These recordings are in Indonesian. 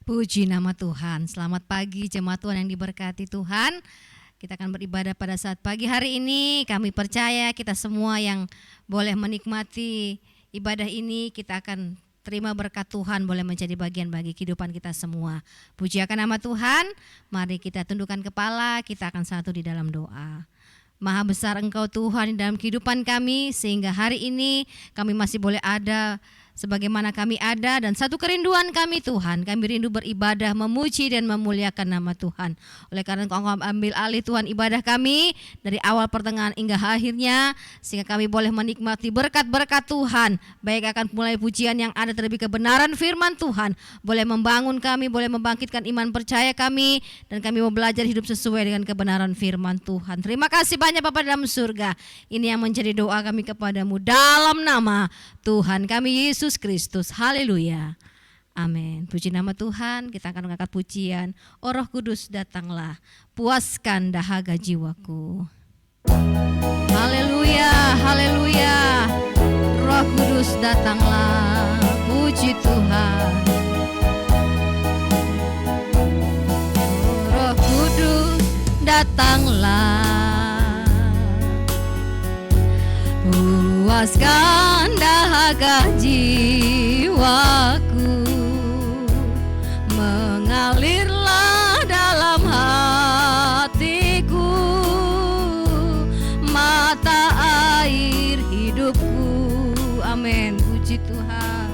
Puji nama Tuhan. Selamat pagi jemaat Tuhan yang diberkati Tuhan. Kita akan beribadah pada saat pagi hari ini. Kami percaya kita semua yang boleh menikmati ibadah ini, kita akan terima berkat Tuhan, boleh menjadi bagian bagi kehidupan kita semua. Puji akan nama Tuhan. Mari kita tundukkan kepala, kita akan satu di dalam doa. Maha besar Engkau Tuhan di dalam kehidupan kami, sehingga hari ini kami masih boleh ada sebagaimana kami ada, dan satu kerinduan kami Tuhan, kami rindu beribadah, memuji dan memuliakan nama Tuhan. Oleh karena Engkau ambil alih Tuhan ibadah kami dari awal pertengahan hingga akhirnya, sehingga kami boleh menikmati berkat-berkat Tuhan, baik akan mulai pujian yang ada terlebih kebenaran firman Tuhan, boleh membangun kami, boleh membangkitkan iman percaya kami, dan kami mau belajar hidup sesuai dengan kebenaran firman Tuhan. Terima kasih banyak Bapa dalam surga. Ini yang menjadi doa kami kepadamu dalam nama Tuhan kami Yesus Kristus. Haleluya. Amin. Puji nama Tuhan. Kita akan mengangkat pujian. Oh Roh Kudus datanglah, puaskan dahaga jiwaku. Haleluya, haleluya. Roh Kudus datanglah. Puji Tuhan. Roh Kudus datanglah, puaskan dahaga jiwaku, mengalirlah dalam hatiku mata air hidupku. Amin. Puji Tuhan.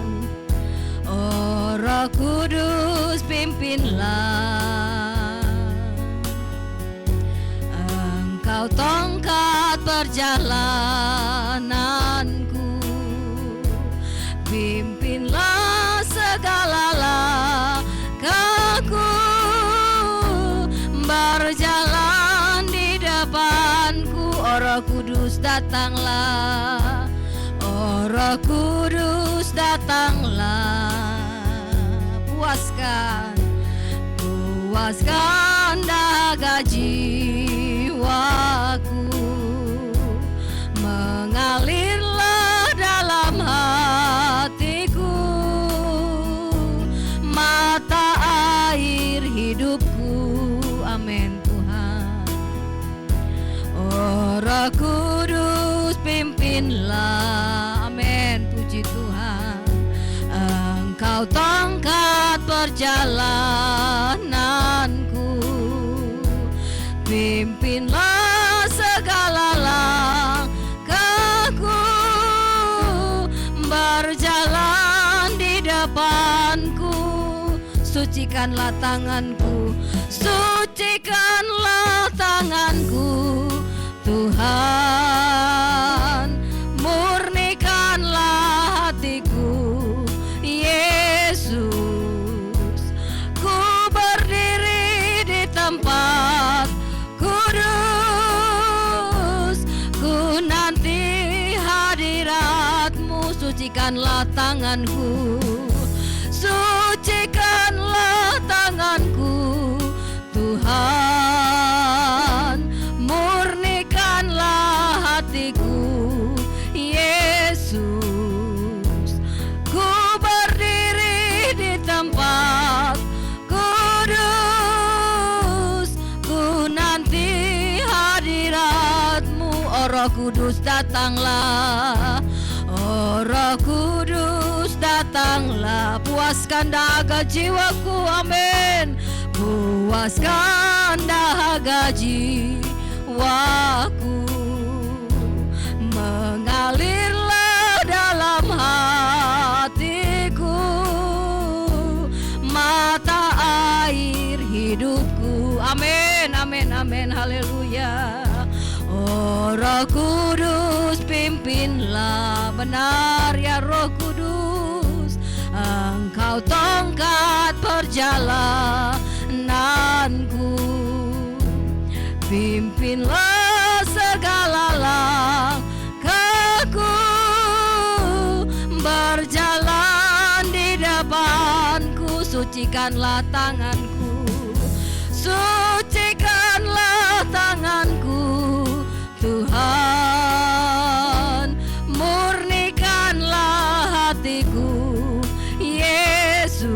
Oh Roh Kudus pimpinlah, Engkau tongkat perjalananku, pimpinlah segala langkahku, berjalan di depanku. Oh Roh Kudus datanglah, oh Roh Kudus datanglah, puaskan dahaga jiwaku, mengalirlah dalam hatiku mata air hidupku. Amin Tuhan. Oh Roh Kudus pimpinlah. Amin. Puji Tuhan. Engkau tongkat perjalananku, pimpinlah segala langkahku, berjalan di depanku. Sucikanlah tanganku, sucikanlah tanganku, Tuhan, murnikanlah hatiku, Yesus. Ku berdiri di tempat kudus, ku nanti hadiratmu. Sucikanlah tanganku, sucikanlah tanganku, Tuhan, murnikanlah hatiku, Yesus. Ku berdiri di tempat kudus, ku nanti hadiratmu. Oh Roh Kudus datanglah, oh Roh Kudus datanglah, puaskan dahaga jiwaku. Amin. Puaskan dahaga jiwaku, mengalirlah dalam hatiku mata air hidupku. Amin, amin, amin, haleluya. Oh Roh Kudus pimpinlah, benar ya Roh Kudus, Engkau tongkat perjalananku, pimpinlah segala langkahku, berjalan di depanku. Sucikanlah tanganku, sucikanlah tanganku, Tuhan, murnikanlah hatiku, Yesus.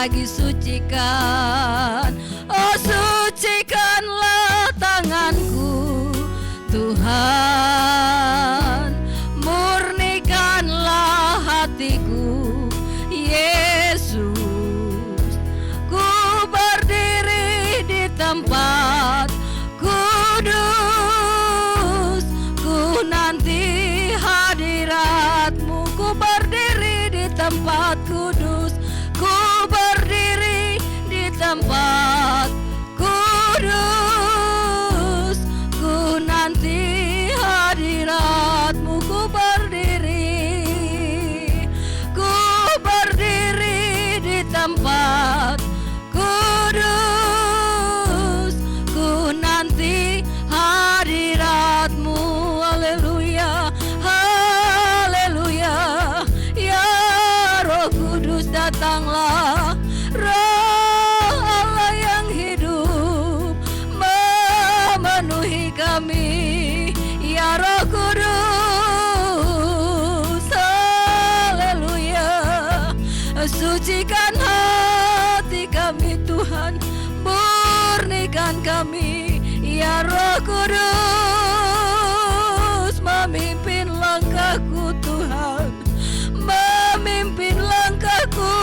lagi sucikan. Oh, sucikanlah tanganku Tuhan, murnikanlah hatiku Yesus. Ku berdiri di tempat kudus, ku nanti hadirat-Mu. Ku berdiri di tempat kudus, ku berdiri di tempat kudus, ku nanti hadirat-Mu. Ku berdiri di tempat kudus, ku nanti hadirat-Mu. Haleluya, haleluya. Ya Roh Kudus datanglah, Roh Allah yang hidup memenuhi kami. Ya Roh Kudus, haleluya. Sucikan hati kami Tuhan, murnikan kami. Ya Roh Kudus, memimpin langkahku Tuhan, memimpin langkahku.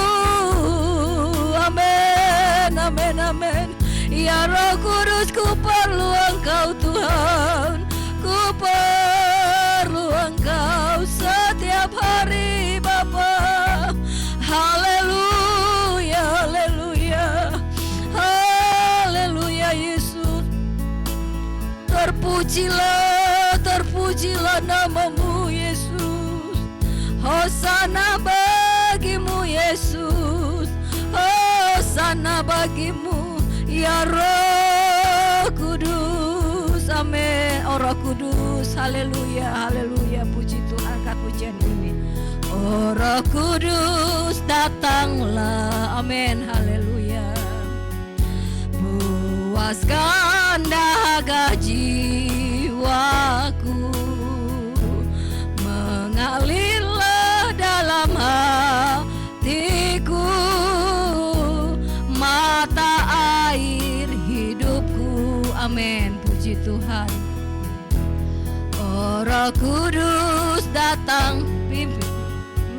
Amin, amin, amin. Ya Roh Kudus, ku perlu Engkau Tuhan, ku perlu Engkau setiap hari Bapa. Haleluya, haleluya, haleluya Yesus. Terpujilah, terpujilah nama-Mu Yesus. Hosana bagi-Mu Yesus, hosana bagi-Mu ya Roh Kudus. Amin. Oh Roh Kudus, haleluya, haleluya. Puji Tuhan, angkat pujian ini. Oh Roh Kudus datanglah, amin, haleluya. Puaskan dahaga jiwaku, mengalirlah dalam hatiku mata air hidupku. Amin, puji Tuhan. Oh Roh Kudus datang, pimpin.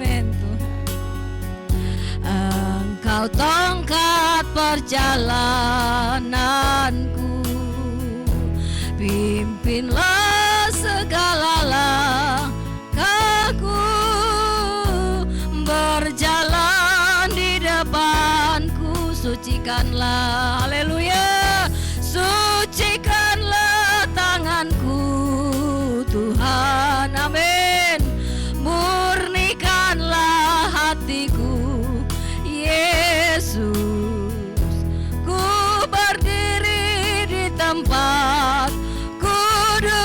Amin Tuhan. Engkau tongkat perjalananku, pimpinlah segala langkahku, berjalan di depanku. Sucikanlah, haleluya, sucikanlah tanganku Tuhan, amin. Murnikanlah hatiku Yesus. Ku berdiri di tempat kudus,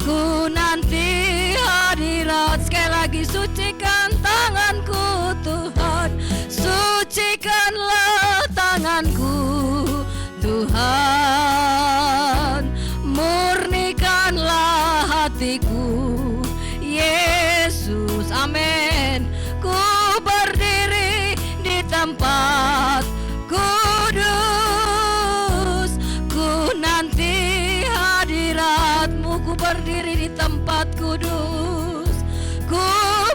ku nanti hadirat. Sekali lagi, sucikan tanganku Tuhan, sucikanlah tanganku Tuhan, murnikanlah hatiku Yesus, amin. Ku berdiri di tempat kudus, ku nanti hadirat-Mu. Ku berdiri di tempat kudus, ku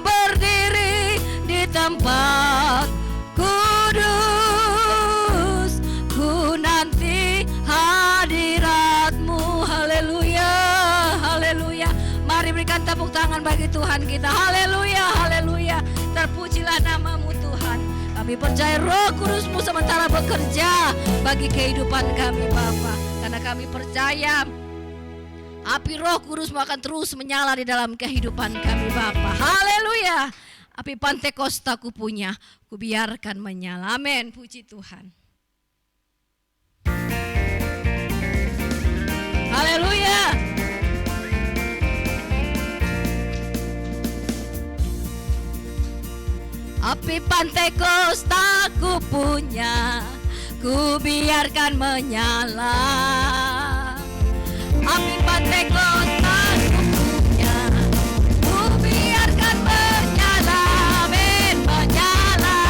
berdiri di tempat kudus, ku nanti hadirat-Mu. Haleluya, haleluya. Mari berikan tepuk tangan bagi Tuhan kita. Haleluya, haleluya. Terpujilah nama-Mu Tuhan. Kami percaya Roh Kudus-Mu sementara bekerja bagi kehidupan kami Bapa. Karena kami percaya api Roh Kudus-Mu akan terus menyala di dalam kehidupan kami Bapa. Haleluya. Api Pantekosta ku punya, ku biarkan menyala. Amin. Puji Tuhan. Haleluya. Api Pantekosta ku punya, ku biarkan menyala. Api Pantekosta ku punya, ku biarkan menyala. Amin, menyala.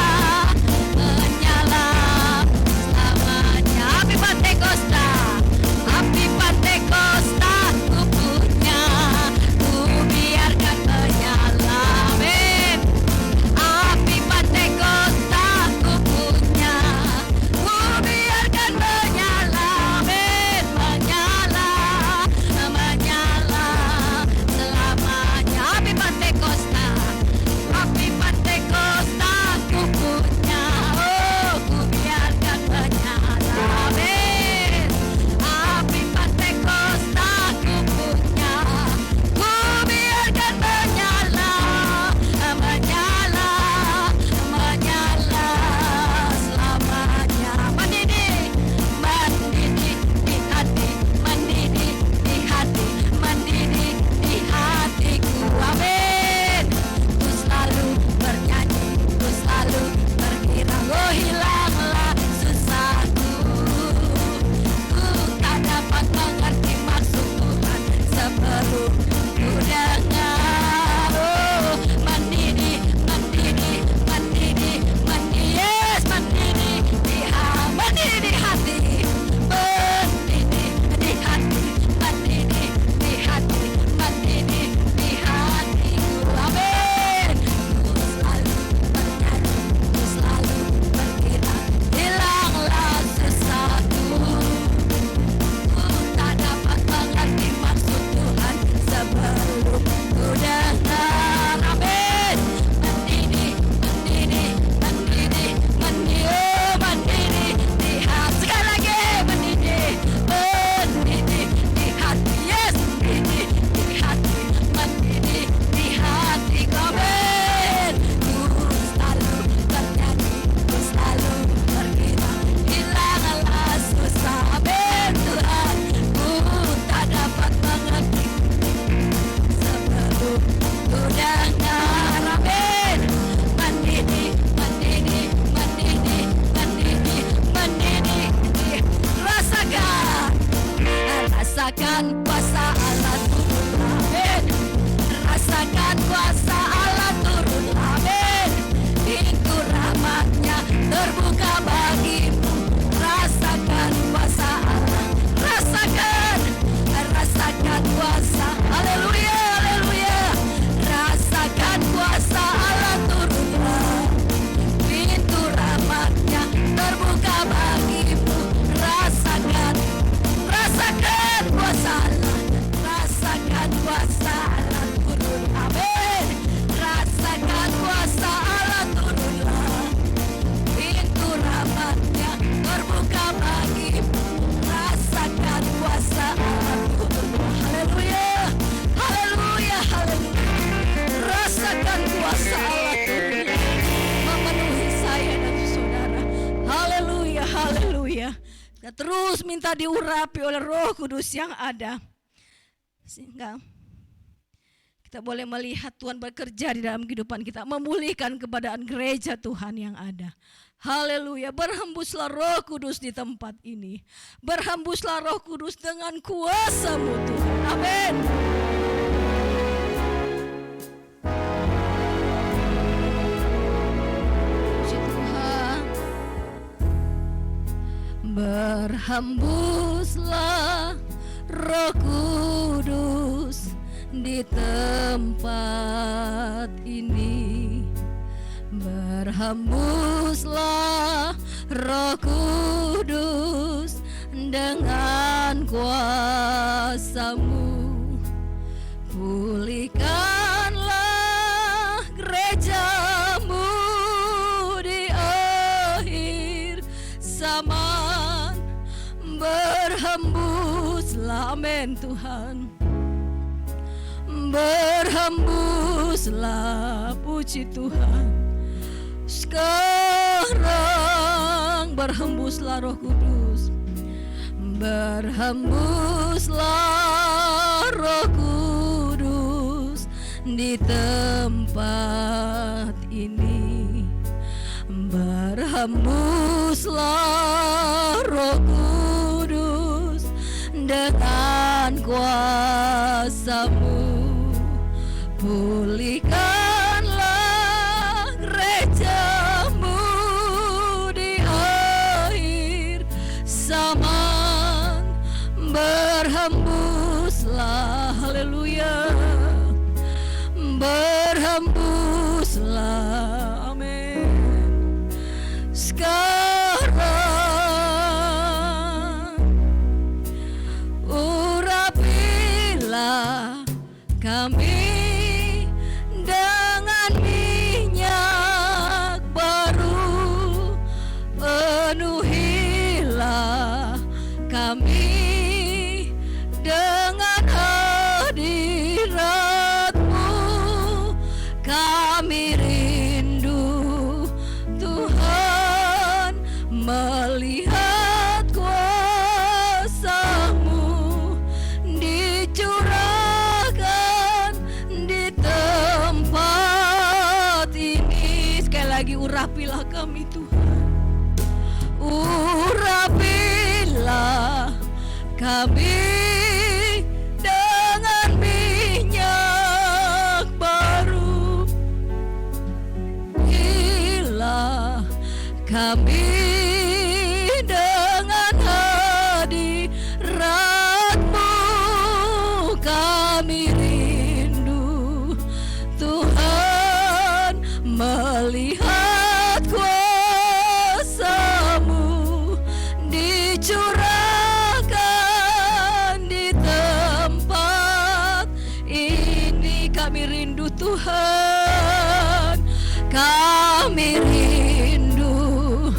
Kita terus minta diurapi oleh Roh Kudus yang ada, sehingga kita boleh melihat Tuhan bekerja di dalam kehidupan kita, memulihkan keadaan gereja Tuhan yang ada. Haleluya, berhembuslah Roh Kudus di tempat ini. Berhembuslah Roh Kudus dengan kuasa-Mu Tuhan. Amin. Puji Tuhan. Berhembuslah Roh Kudus di tempat ini. Berhembuslah Roh Kudus dengan kuasa-Mu. Pulihkanlah gereja-Mu di akhir zaman. Berhembuslah, amin Tuhan. Berhembuslah, puji Tuhan. Sekarang berhembuslah Roh Kudus. Berhembuslah Roh Kudus di tempat ini. Berhembuslah Roh Kudus dengan kuasa-Mu. Pulihkanlah gereja-Mu di akhir zaman. Berhembuslah, haleluya. Berhembuslah, amin. Sekarang urapilah kami dengan minyak baru. Penuhilah kami dengan hadirat-Mu. Kami rindu Tuhan melihat kuasa-Mu dicurahkan di tempat ini. Sekali lagi, urapilah kami Tuhan. Urapilah kami dengan minyak baru. Hilah kami dengan hadirat-Mu. Kami rindu Tuhan melihat kuasa-Mu dicurahkan di tempat ini. Kami rindu Tuhan. Kami rindu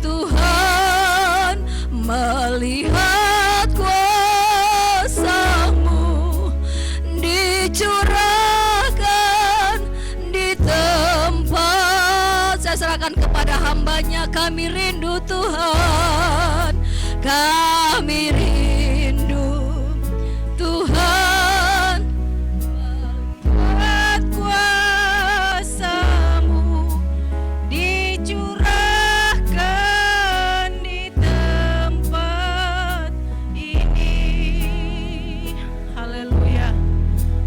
Tuhan melihat kuasa-Mu dicurahkan di tempat. Saya serahkan kepada hamba-Nya. Kami rindu Tuhan. Kami rindu Tuhan melihat kuasa-Mu dicurahkan di tempat ini. Haleluya,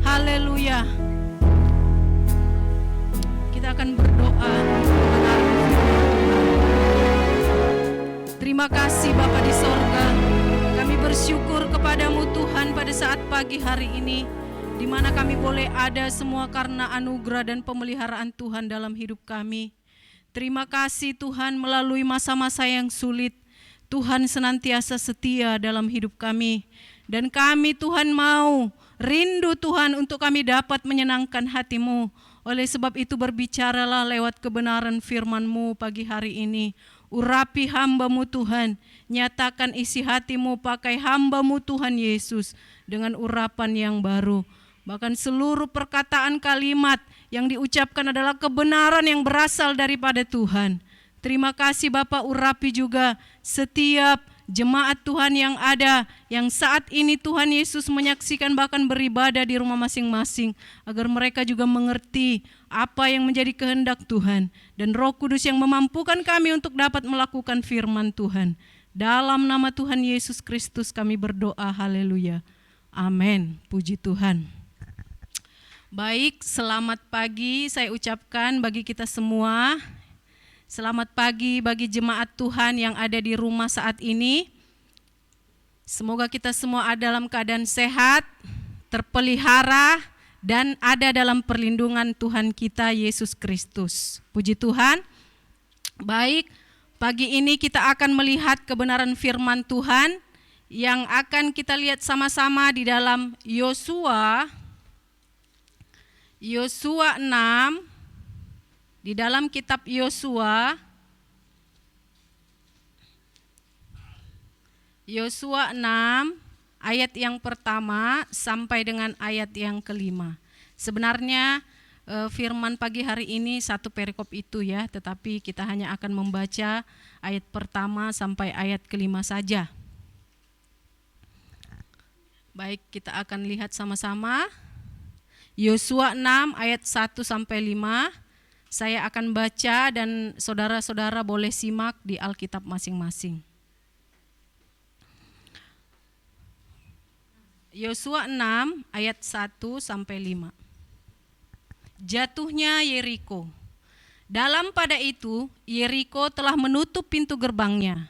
haleluya. Kita akan berdoa. Terima kasih Bapa di sorga. Kami bersyukur kepadamu Tuhan pada saat pagi hari ini, di mana kami boleh ada semua karena anugerah dan pemeliharaan Tuhan dalam hidup kami. Terima kasih Tuhan, melalui masa-masa yang sulit, Tuhan senantiasa setia dalam hidup kami. Dan kami Tuhan mau rindu Tuhan untuk kami dapat menyenangkan hati-Mu. Oleh sebab itu berbicaralah lewat kebenaran firman-Mu pagi hari ini. Urapi hamba-Mu Tuhan, nyatakan isi hati-Mu pakai hamba-Mu Tuhan Yesus dengan urapan yang baru. Bahkan seluruh perkataan kalimat yang diucapkan adalah kebenaran yang berasal daripada Tuhan. Terima kasih Bapak, urapi juga setiap jemaat Tuhan yang ada, yang saat ini Tuhan Yesus menyaksikan bahkan beribadah di rumah masing-masing, agar mereka juga mengerti apa yang menjadi kehendak Tuhan, dan Roh Kudus yang memampukan kami untuk dapat melakukan firman Tuhan. Dalam nama Tuhan Yesus Kristus kami berdoa, haleluya, amin, puji Tuhan. Baik, selamat pagi saya ucapkan bagi kita semua. Selamat pagi bagi jemaat Tuhan yang ada di rumah saat ini. Semoga kita semua ada dalam keadaan sehat, terpelihara, dan ada dalam perlindungan Tuhan kita Yesus Kristus. Puji Tuhan. Baik, pagi ini kita akan melihat kebenaran firman Tuhan yang akan kita lihat sama-sama di dalam Yosua 6, di dalam kitab Yosua 6 ayat yang pertama sampai dengan ayat yang kelima. Sebenarnya firman pagi hari ini satu perikop itu ya, tetapi kita hanya akan membaca ayat pertama sampai ayat kelima saja. Baik, kita akan lihat sama-sama. Yosua 6 ayat 1 sampai 5. Saya akan baca dan saudara-saudara boleh simak di Alkitab masing-masing. Yosua 6 ayat 1 sampai 5. Jatuhnya Yeriko. Dalam pada itu Yeriko telah menutup pintu gerbangnya.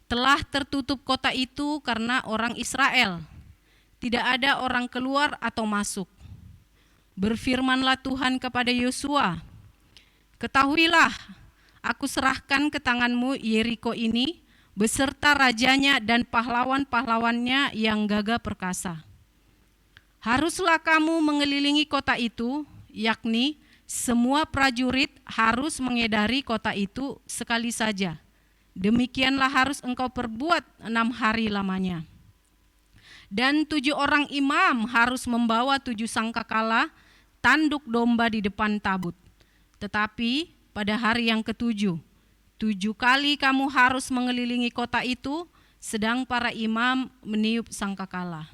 Telah tertutup kota itu karena orang Israel. Tidak ada orang keluar atau masuk. Berfirmanlah Tuhan kepada Yosua, ketahuilah, aku serahkan ke tanganmu Yeriko ini, beserta rajanya dan pahlawan-pahlawannya yang gagah perkasa. Haruslah kamu mengelilingi kota itu, yakni semua prajurit harus mengedari kota itu sekali saja. Demikianlah harus engkau perbuat 6 hari lamanya. Dan 7 orang imam harus membawa 7 sangkakala tanduk domba di depan tabut. Tetapi pada hari yang ke-7, 7 kali kamu harus mengelilingi kota itu, sedang para imam meniup sangkakala.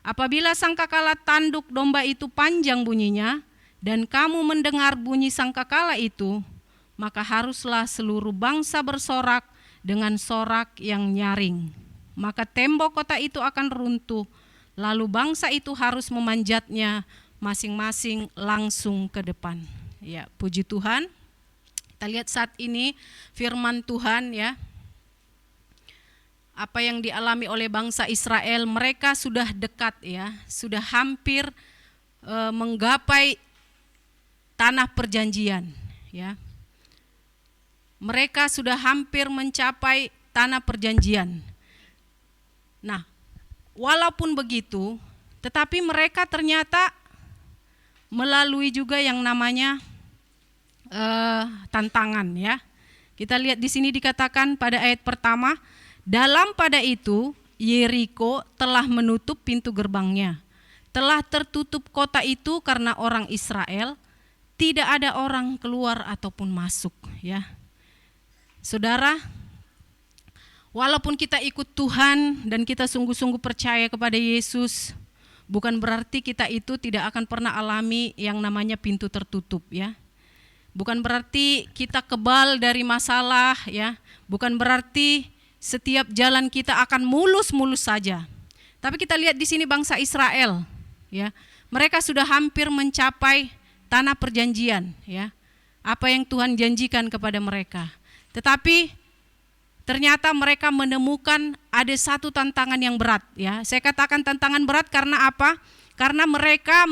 Apabila sangkakala tanduk domba itu panjang bunyinya, dan kamu mendengar bunyi sangkakala itu, maka haruslah seluruh bangsa bersorak dengan sorak yang nyaring. Maka tembok kota itu akan runtuh, lalu bangsa itu harus memanjatnya masing-masing langsung ke depan. Ya, puji Tuhan. Kita lihat saat ini firman Tuhan ya. Apa yang dialami oleh bangsa Israel, mereka sudah dekat ya, sudah hampir menggapai tanah perjanjian ya. Mereka sudah hampir mencapai tanah perjanjian. Nah, walaupun begitu, tetapi mereka ternyata melalui juga yang namanya tantangan ya. Kita lihat di sini dikatakan pada ayat pertama, dalam pada itu Yeriko telah menutup pintu gerbangnya. Telah tertutup kota itu karena orang Israel, tidak ada orang keluar ataupun masuk ya. Saudara, walaupun kita ikut Tuhan dan kita sungguh-sungguh percaya kepada Yesus, bukan berarti kita itu tidak akan pernah alami yang namanya pintu tertutup ya. Bukan berarti kita kebal dari masalah ya. Bukan berarti setiap jalan kita akan mulus-mulus saja. Tapi kita lihat di sini bangsa Israel ya. Mereka sudah hampir mencapai tanah perjanjian ya. Apa yang Tuhan janjikan kepada mereka. Tetapi ternyata mereka menemukan ada satu tantangan yang berat ya. Saya katakan tantangan berat karena apa? Karena mereka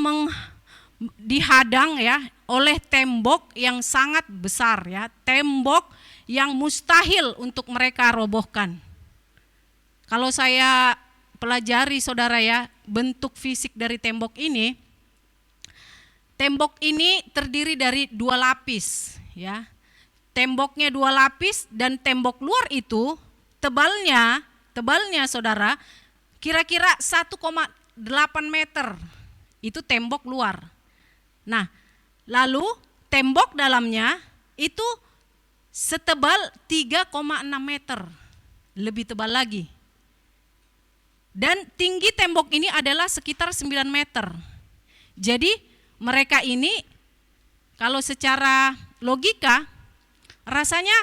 dihadang ya oleh tembok yang sangat besar ya. Tembok yang mustahil untuk mereka robohkan. Kalau saya pelajari saudara ya, bentuk fisik dari tembok ini terdiri dari 2 lapis ya. Temboknya 2 lapis dan tembok luar itu tebalnya saudara kira-kira 1,8 meter. Itu tembok luar. Nah, lalu tembok dalamnya itu setebal 3,6 meter. lebih tebal lagi. Dan tinggi tembok ini adalah sekitar 9 meter. Jadi mereka ini kalau secara logika rasanya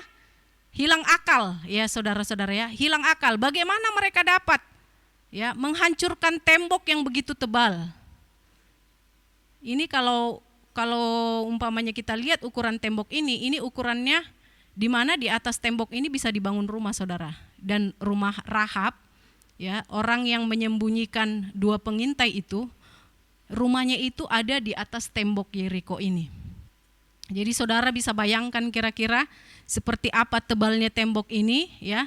hilang akal ya saudara-saudara ya, hilang akal. Bagaimana mereka dapat ya menghancurkan tembok yang begitu tebal? Ini kalau umpamanya kita lihat ukuran tembok ini ukurannya di mana di atas tembok ini bisa dibangun rumah saudara. Dan rumah Rahab ya, orang yang menyembunyikan 2 pengintai itu, rumahnya itu ada di atas tembok Yeriko ini. Jadi saudara bisa bayangkan kira-kira seperti apa tebalnya tembok ini ya,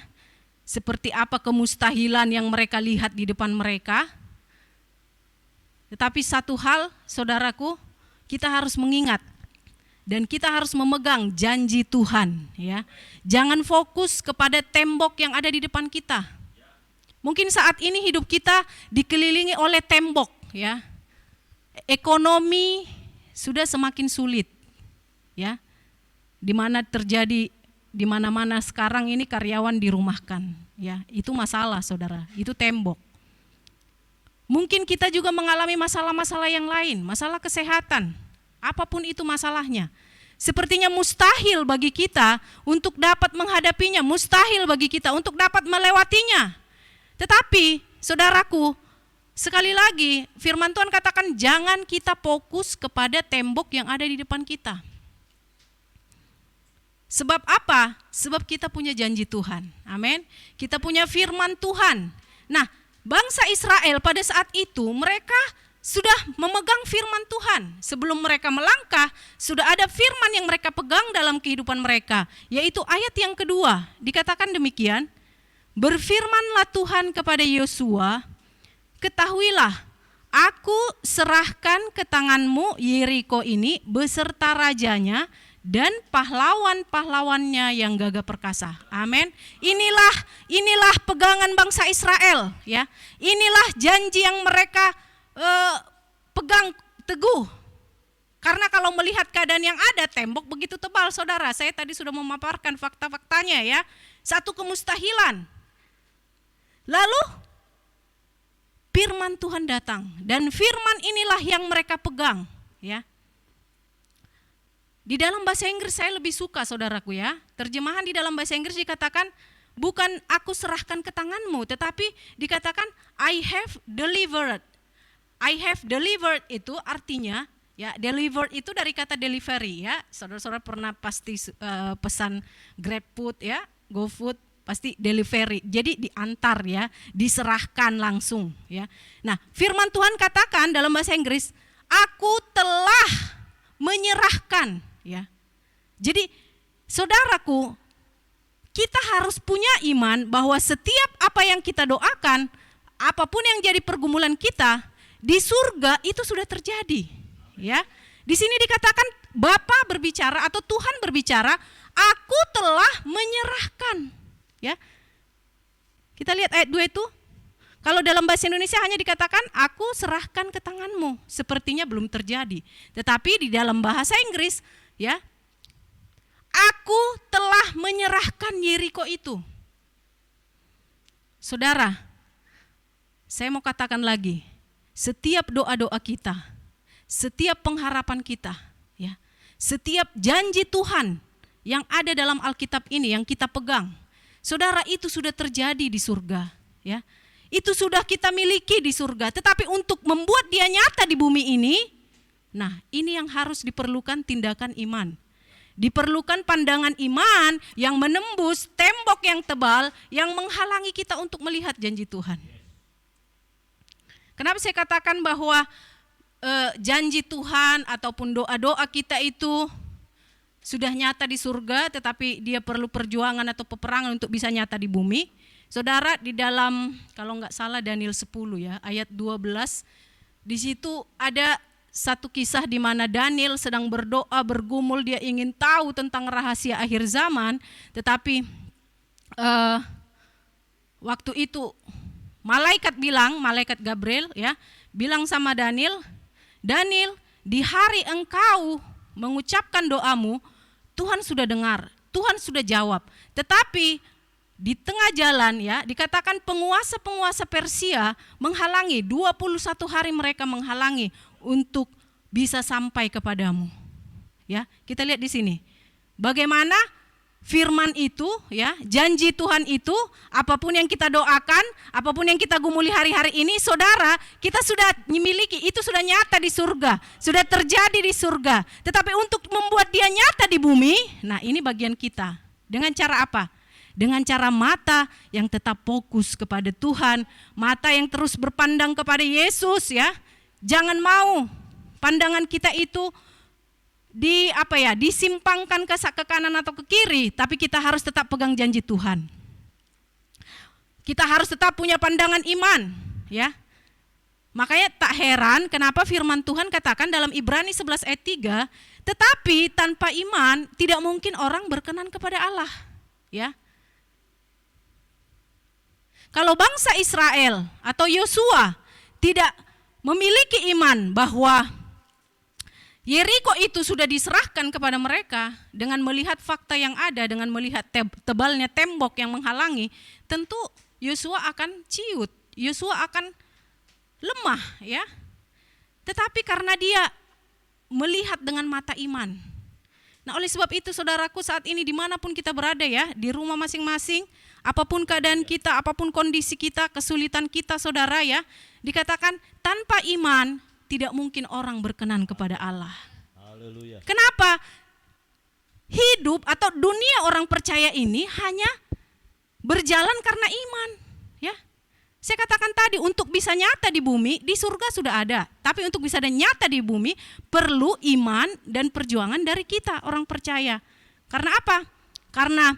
seperti apa kemustahilan yang mereka lihat di depan mereka. Tetapi satu hal saudaraku, kita harus mengingat dan kita harus memegang janji Tuhan ya. Jangan fokus kepada tembok yang ada di depan kita. Mungkin saat ini hidup kita dikelilingi oleh tembok ya. Ekonomi sudah semakin sulit ya. Di mana-mana sekarang ini karyawan dirumahkan ya. Itu masalah saudara, itu tembok. Mungkin kita juga mengalami masalah-masalah yang lain, masalah kesehatan, apapun itu masalahnya. Sepertinya mustahil bagi kita untuk dapat menghadapinya, mustahil bagi kita untuk dapat melewatinya. Tetapi saudaraku, sekali lagi firman Tuhan katakan jangan kita fokus kepada tembok yang ada di depan kita. Sebab apa? Sebab kita punya janji Tuhan, amin. Kita punya firman Tuhan. Nah, bangsa Israel pada saat itu mereka sudah memegang firman Tuhan. Sebelum mereka melangkah, sudah ada firman yang mereka pegang dalam kehidupan mereka. Yaitu ayat yang kedua, dikatakan demikian, berfirmanlah Tuhan kepada Yosua, ketahuilah, aku serahkan ke tanganmu Yeriko ini beserta rajanya, dan pahlawan-pahlawannya yang gagah perkasa. Amin. Inilah pegangan bangsa Israel ya. Inilah janji yang mereka pegang teguh. Karena kalau melihat keadaan yang ada, tembok begitu tebal saudara. Saya tadi sudah memaparkan fakta-faktanya ya. Satu kemustahilan. Lalu firman Tuhan datang dan firman inilah yang mereka pegang ya. Di dalam bahasa Inggris saya lebih suka saudaraku ya. Terjemahan di dalam bahasa Inggris dikatakan bukan aku serahkan ke tanganmu, tetapi dikatakan I have delivered. I have delivered itu artinya ya, delivered itu dari kata delivery ya. Saudara-saudara pernah pasti pesan GrabFood ya, GoFood pasti delivery. Jadi diantar ya, diserahkan langsung ya. Nah, firman Tuhan katakan dalam bahasa Inggris, aku telah menyerahkan ya. Jadi saudaraku, kita harus punya iman bahwa setiap apa yang kita doakan, apapun yang jadi pergumulan kita di surga itu sudah terjadi ya. Di sini dikatakan Bapa berbicara atau Tuhan berbicara, aku telah menyerahkan ya. Kita lihat ayat 2 itu. Kalau dalam bahasa Indonesia hanya dikatakan aku serahkan ke tanganmu, sepertinya belum terjadi. Tetapi di dalam bahasa Inggris ya, aku telah menyerahkan Yeriko itu. Saudara, saya mau katakan lagi, setiap doa-doa kita, setiap pengharapan kita ya, setiap janji Tuhan yang ada dalam Alkitab ini yang kita pegang, saudara, itu sudah terjadi di surga ya. Itu sudah kita miliki di surga, tetapi untuk membuat dia nyata di bumi ini, nah ini yang harus diperlukan tindakan iman. Diperlukan pandangan iman yang menembus tembok yang tebal yang menghalangi kita untuk melihat janji Tuhan. Kenapa saya katakan bahwa janji Tuhan ataupun doa-doa kita itu sudah nyata di surga, tetapi dia perlu perjuangan atau peperangan untuk bisa nyata di bumi. Saudara, di dalam kalau nggak salah Daniel 10 ya, ayat 12, di situ ada satu kisah di mana Daniel sedang berdoa, bergumul, dia ingin tahu tentang rahasia akhir zaman, tetapi waktu itu malaikat Gabriel ya, bilang sama Daniel, Daniel, di hari engkau mengucapkan doamu, Tuhan sudah dengar, Tuhan sudah jawab, tetapi di tengah jalan ya, dikatakan penguasa-penguasa Persia menghalangi, 21 hari mereka menghalangi untuk bisa sampai kepadamu. Ya, kita lihat di sini. Bagaimana firman itu ya, janji Tuhan itu, apapun yang kita doakan, apapun yang kita gumuli hari-hari ini, saudara, kita sudah memiliki, itu sudah nyata di surga, sudah terjadi di surga. Tetapi untuk membuat dia nyata di bumi, nah ini bagian kita. Dengan cara apa? Dengan cara mata yang tetap fokus kepada Tuhan, mata yang terus berpandang kepada Yesus ya. Jangan mau pandangan kita itu disimpangkan ke kanan atau ke kiri, tapi kita harus tetap pegang janji Tuhan. Kita harus tetap punya pandangan iman, ya. Makanya tak heran kenapa firman Tuhan katakan dalam Ibrani 11 ayat 3, tetapi tanpa iman tidak mungkin orang berkenan kepada Allah, ya. Kalau bangsa Israel atau Yosua tidak memiliki iman bahwa Yeriko itu sudah diserahkan kepada mereka, dengan melihat fakta yang ada, dengan melihat tebalnya tembok yang menghalangi, tentu Yosua akan ciut, Yosua akan lemah ya. Tetapi karena dia melihat dengan mata iman. Nah, oleh sebab itu saudaraku, saat ini dimanapun kita berada ya, di rumah masing-masing, apapun keadaan kita, apapun kondisi kita, kesulitan kita saudara ya, dikatakan tanpa iman tidak mungkin orang berkenan kepada Allah. Haleluya. Kenapa? Hidup atau dunia orang percaya ini hanya berjalan karena iman ya. Saya katakan tadi, untuk bisa nyata di bumi, di surga sudah ada. Tapi untuk bisa nyata di bumi, perlu iman dan perjuangan dari kita, orang percaya. Karena apa? Karena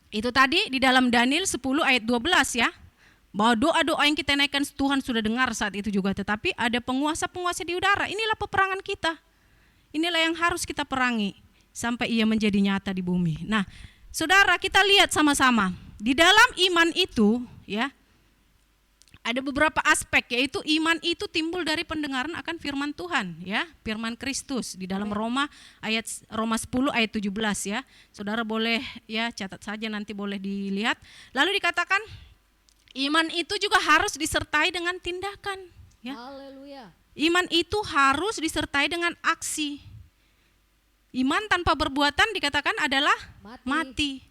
itu tadi di dalam Daniel 10 ayat 12 ya, bahwa doa-doa yang kita naikkan Tuhan sudah dengar saat itu juga. Tetapi ada penguasa-penguasa di udara, inilah peperangan kita. Inilah yang harus kita perangi, sampai ia menjadi nyata di bumi. Nah, saudara, kita lihat sama-sama. Di dalam iman itu ya, ada beberapa aspek, yaitu iman itu timbul dari pendengaran akan firman Tuhan ya, firman Kristus di dalam Roma 10 ayat 17 ya. Saudara boleh ya catat saja, nanti boleh dilihat. Lalu dikatakan iman itu juga harus disertai dengan tindakan ya. Haleluya. Iman itu harus disertai dengan aksi. Iman tanpa perbuatan dikatakan adalah mati.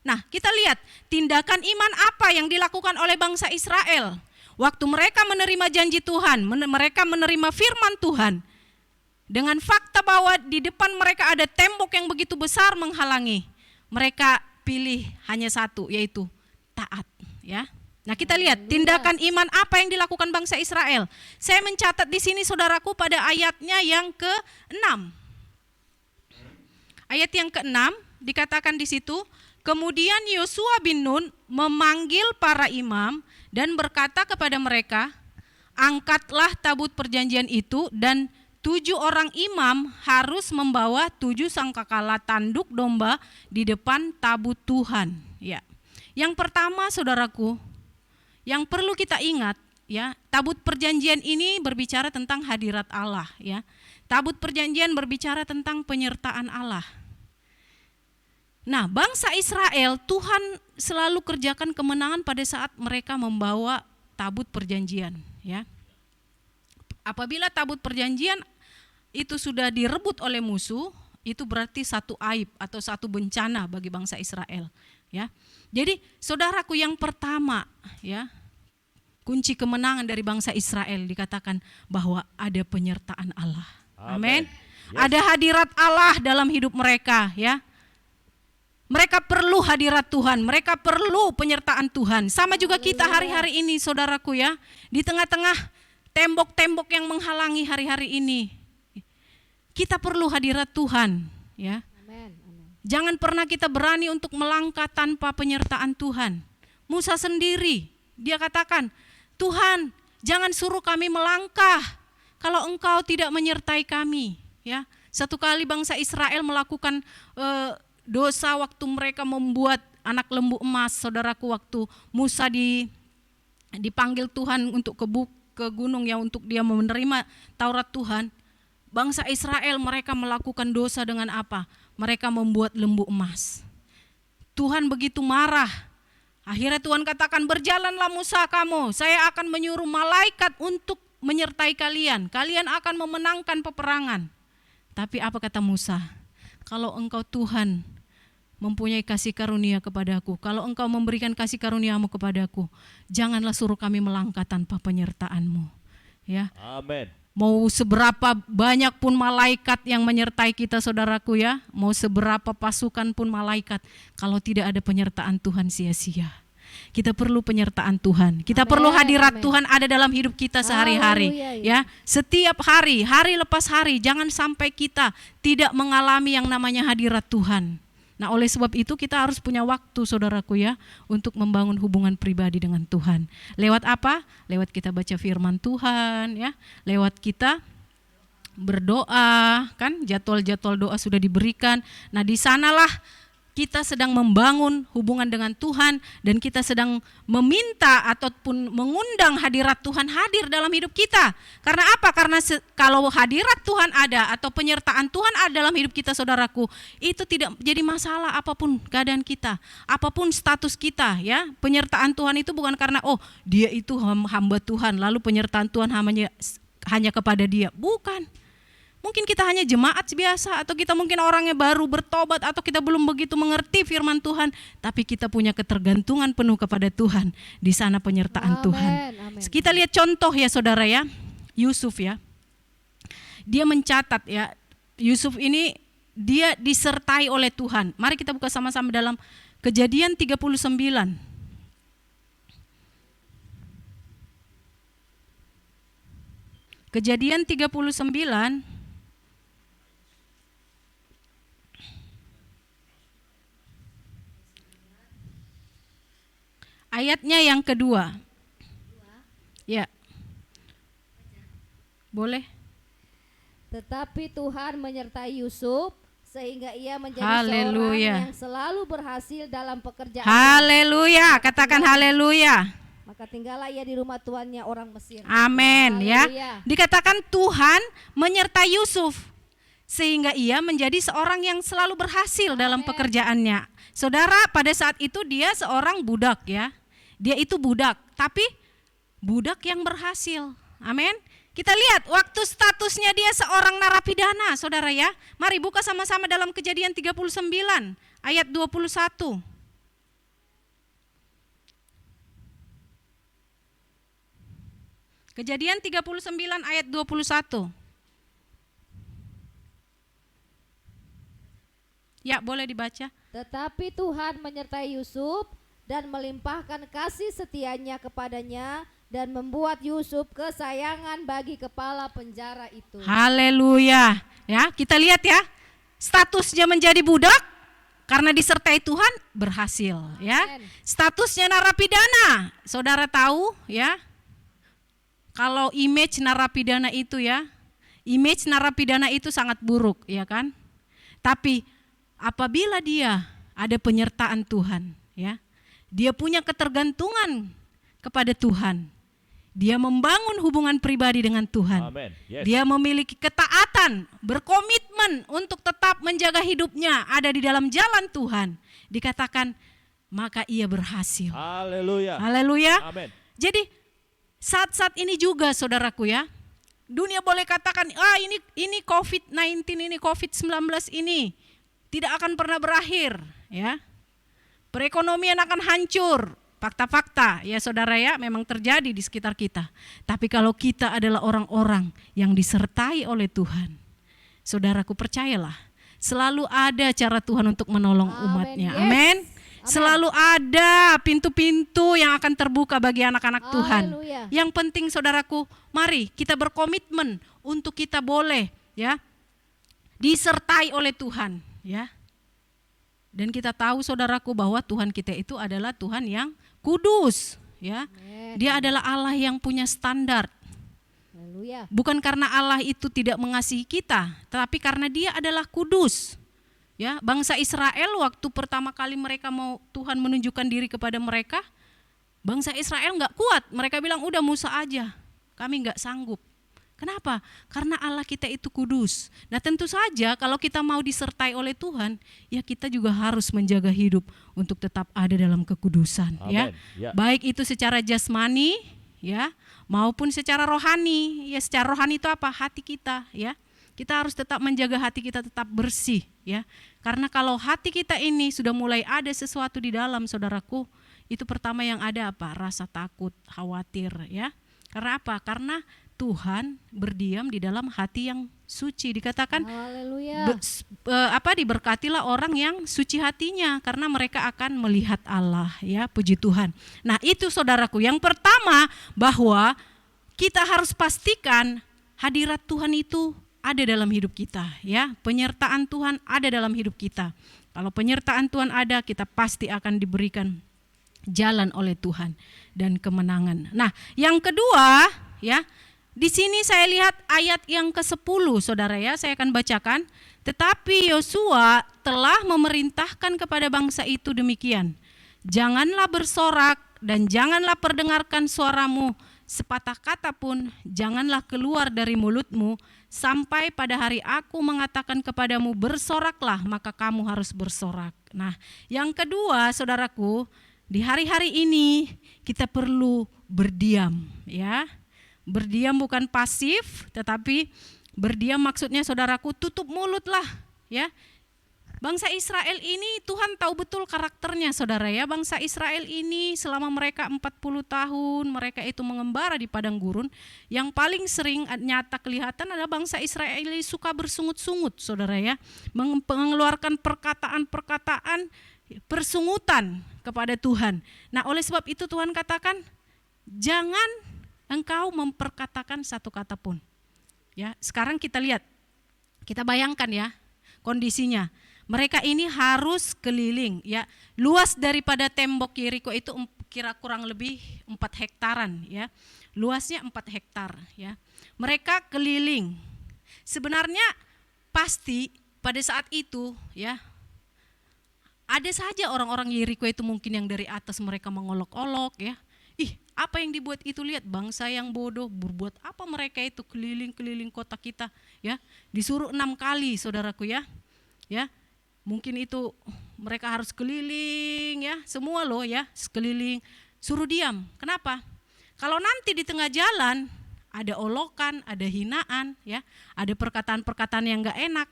Nah, kita lihat tindakan iman apa yang dilakukan oleh bangsa Israel. Waktu mereka menerima janji Tuhan, mereka menerima firman Tuhan. Dengan fakta bahwa di depan mereka ada tembok yang begitu besar menghalangi. Mereka pilih hanya satu, yaitu taat. Ya. Nah, kita lihat tindakan iman apa yang dilakukan bangsa Israel. Saya mencatat di sini saudaraku pada ayatnya yang ke-6. Ayat yang ke-6 dikatakan di situ, kemudian Yosua bin Nun memanggil para imam dan berkata kepada mereka, angkatlah tabut perjanjian itu, dan 7 orang imam harus membawa 7 sangkakala tanduk domba di depan tabut Tuhan. Ya. Yang pertama saudaraku, yang perlu kita ingat ya, tabut perjanjian ini berbicara tentang hadirat Allah ya. Tabut perjanjian berbicara tentang penyertaan Allah. Nah, bangsa Israel, Tuhan selalu kerjakan kemenangan pada saat mereka membawa tabut perjanjian ya. Apabila tabut perjanjian itu sudah direbut oleh musuh, itu berarti satu aib atau satu bencana bagi bangsa Israel ya. Jadi saudaraku, yang pertama ya, kunci kemenangan dari bangsa Israel dikatakan bahwa ada penyertaan Allah. Amin. Yes. Ada hadirat Allah dalam hidup mereka ya. Mereka perlu hadirat Tuhan, mereka perlu penyertaan Tuhan. Sama juga kita hari-hari ini saudaraku ya, di tengah-tengah tembok-tembok yang menghalangi hari-hari ini, kita perlu hadirat Tuhan ya. Amen. Jangan pernah kita berani untuk melangkah tanpa penyertaan Tuhan. Musa sendiri, dia katakan, Tuhan jangan suruh kami melangkah kalau engkau tidak menyertai kami ya. Satu kali bangsa Israel melakukan dosa waktu mereka membuat anak lembu emas, saudaraku, waktu Musa dipanggil Tuhan untuk ke gunung ya, untuk dia menerima Taurat Tuhan. Bangsa Israel mereka melakukan dosa dengan apa? Mereka membuat lembu emas. Tuhan begitu marah Akhirnya Tuhan katakan, berjalanlah Musa kamu, saya akan menyuruh malaikat untuk menyertai kalian. Kalian akan memenangkan peperangan. Tapi apa kata Musa? Kalau engkau Tuhan mempunyai kasih karunia kepadaku, kalau engkau memberikan kasih karuniamu kepadaku, janganlah suruh kami melangkah tanpa penyertaanmu. Ya. Amin. Mau seberapa banyak pun malaikat yang menyertai kita saudaraku ya, mau seberapa pasukan pun malaikat, kalau tidak ada penyertaan Tuhan sia-sia. Kita perlu penyertaan Tuhan. Kita perlu hadirat Tuhan ada dalam hidup kita sehari-hari. Ya, setiap hari, hari lepas hari, jangan sampai kita tidak mengalami yang namanya hadirat Tuhan. Nah, oleh sebab itu kita harus punya waktu saudaraku ya, untuk membangun hubungan pribadi dengan Tuhan. Lewat apa? Lewat kita baca firman Tuhan ya, lewat kita berdoa, kan jadwal-jadwal doa sudah diberikan. Nah, di sanalah kita sedang membangun hubungan dengan Tuhan dan kita sedang meminta ataupun mengundang hadirat Tuhan hadir dalam hidup kita. Karena apa? Karena kalau hadirat Tuhan ada atau penyertaan Tuhan ada dalam hidup kita saudaraku, itu tidak jadi masalah apapun keadaan kita, apapun status kita ya. Penyertaan Tuhan itu bukan karena oh dia itu hamba Tuhan lalu penyertaan Tuhan hanya kepada dia. Bukan. Mungkin kita hanya jemaat biasa atau kita mungkin orangnya baru bertobat atau kita belum begitu mengerti firman Tuhan, tapi kita punya ketergantungan penuh kepada Tuhan. Di sana penyertaan Tuhan. Amen. Kita lihat contoh ya saudara ya, Yusuf ya. Dia mencatat ya, Yusuf ini dia disertai oleh Tuhan. Mari kita buka sama-sama dalam Kejadian 39. Kejadian 39 ayatnya yang kedua. Ya. Boleh. Tetapi Tuhan menyertai Yusuf sehingga ia menjadi Haleluya. seorang yang selalu berhasil dalam pekerjaan. Haleluya, katakan haleluya. Maka tinggallah ia di rumah tuannya orang Mesir. Amin ya. Haleluya. Dikatakan Tuhan menyertai Yusuf sehingga ia menjadi seorang yang selalu berhasil dalam pekerjaannya. Saudara, pada saat itu dia seorang budak ya. Dia itu budak, tapi budak yang berhasil. Amin. Kita lihat waktu statusnya dia seorang narapidana, saudara ya. Mari buka sama-sama dalam Kejadian 39 ayat 21. Kejadian 39 ayat 21. Ya, boleh dibaca. Tetapi Tuhan menyertai Yusuf dan melimpahkan kasih setianya kepadanya dan membuat Yusuf kesayangan bagi kepala penjara itu. Haleluya. Ya, kita lihat ya. Statusnya menjadi budak karena disertai Tuhan berhasil ya. Statusnya narapidana. Saudara tahu ya. Kalau image narapidana itu ya, image narapidana itu sangat buruk ya kan. Tapi apabila dia ada penyertaan Tuhan ya, dia punya ketergantungan kepada Tuhan, dia membangun hubungan pribadi dengan Tuhan. Amen. Yes. Dia memiliki ketaatan, berkomitmen untuk tetap menjaga hidupnya ada di dalam jalan Tuhan. Dikatakan maka ia berhasil. Haleluya. Haleluya. Amin. Jadi saat-saat ini juga saudaraku ya, dunia boleh katakan ini COVID-19 ini, COVID-19 ini tidak akan pernah berakhir ya. Perekonomian akan hancur. Fakta-fakta ya saudara ya, memang terjadi di sekitar kita. Tapi kalau kita adalah orang-orang yang disertai oleh Tuhan, saudaraku percayalah, selalu ada cara Tuhan untuk menolong umatnya. Yes. Amin. Selalu ada pintu-pintu yang akan terbuka bagi anak-anak Tuhan. Haleluya. Yang penting saudaraku, mari kita berkomitmen untuk kita boleh ya disertai oleh Tuhan ya. Dan kita tahu saudaraku bahwa Tuhan kita itu adalah Tuhan yang kudus ya. Dia adalah Allah yang punya standar. Haleluya. Bukan karena Allah itu tidak mengasihi kita, tetapi karena dia adalah kudus. Ya, bangsa Israel waktu pertama kali mereka mau Tuhan menunjukkan diri kepada mereka, bangsa Israel enggak kuat. Mereka bilang udah Musa aja. Kami enggak sanggup. Kenapa? Karena Allah kita itu kudus. Nah tentu saja kalau kita mau disertai oleh Tuhan, ya kita juga harus menjaga hidup untuk tetap ada dalam kekudusan. Ya. Ya. Baik itu secara jasmani, ya, maupun secara rohani. Ya, secara rohani itu apa? Hati kita, ya. Kita harus tetap menjaga hati kita tetap bersih, ya. Karena kalau hati kita ini sudah mulai ada sesuatu di dalam, saudaraku, itu pertama yang ada apa? Rasa takut, khawatir, ya. Karena apa? Karena Tuhan berdiam di dalam hati yang suci. Dikatakan Haleluya. diberkatilah orang yang suci hatinya karena mereka akan melihat Allah, ya, puji Tuhan. Nah, itu saudaraku, yang pertama bahwa kita harus pastikan hadirat Tuhan itu ada dalam hidup kita, ya. Penyertaan Tuhan ada dalam hidup kita. Kalau penyertaan Tuhan ada, kita pasti akan diberikan jalan oleh Tuhan dan kemenangan. Nah, yang kedua, ya, di sini saya lihat ayat yang ke-10, saudara, ya, saya akan bacakan. Tetapi Yosua telah memerintahkan kepada bangsa itu demikian. Janganlah bersorak dan janganlah perdengarkan suaramu, sepatah kata pun janganlah keluar dari mulutmu, sampai pada hari aku mengatakan kepadamu bersoraklah, maka kamu harus bersorak. Nah, yang kedua, saudaraku, di hari-hari ini kita perlu berdiam, ya. Berdiam bukan pasif, tetapi berdiam maksudnya, saudaraku, tutup mulutlah, ya. Bangsa Israel ini Tuhan tahu betul karakternya, saudara, ya. Bangsa Israel ini selama mereka 40 tahun mereka itu mengembara di padang gurun, yang paling sering nyata kelihatan adalah bangsa Israel ini suka bersungut-sungut, saudara, ya. Mengeluarkan perkataan-perkataan persungutan kepada Tuhan. Nah, oleh sebab itu Tuhan katakan, jangan engkau memperkatakan satu kata pun. Ya, sekarang kita lihat, kita bayangkan, ya, kondisinya. Mereka ini harus keliling, ya. Luas daripada tembok Yeriko itu kira kurang lebih 4 hektaran, ya. Luasnya 4 hektar, ya. Mereka keliling. Sebenarnya pasti pada saat itu, ya, ada saja orang-orang Yeriko itu mungkin yang dari atas mereka mengolok-olok, ya. Ih, apa yang dibuat itu, lihat bangsa yang bodoh, berbuat apa mereka itu keliling-keliling kota kita, ya. Disuruh 6 kali, saudaraku, ya. Ya. Mungkin itu mereka harus keliling, ya, semua loh, ya, sekeliling, suruh diam. Kenapa? Kalau nanti di tengah jalan ada olokan, ada hinaan, ya, ada perkataan-perkataan yang enggak enak,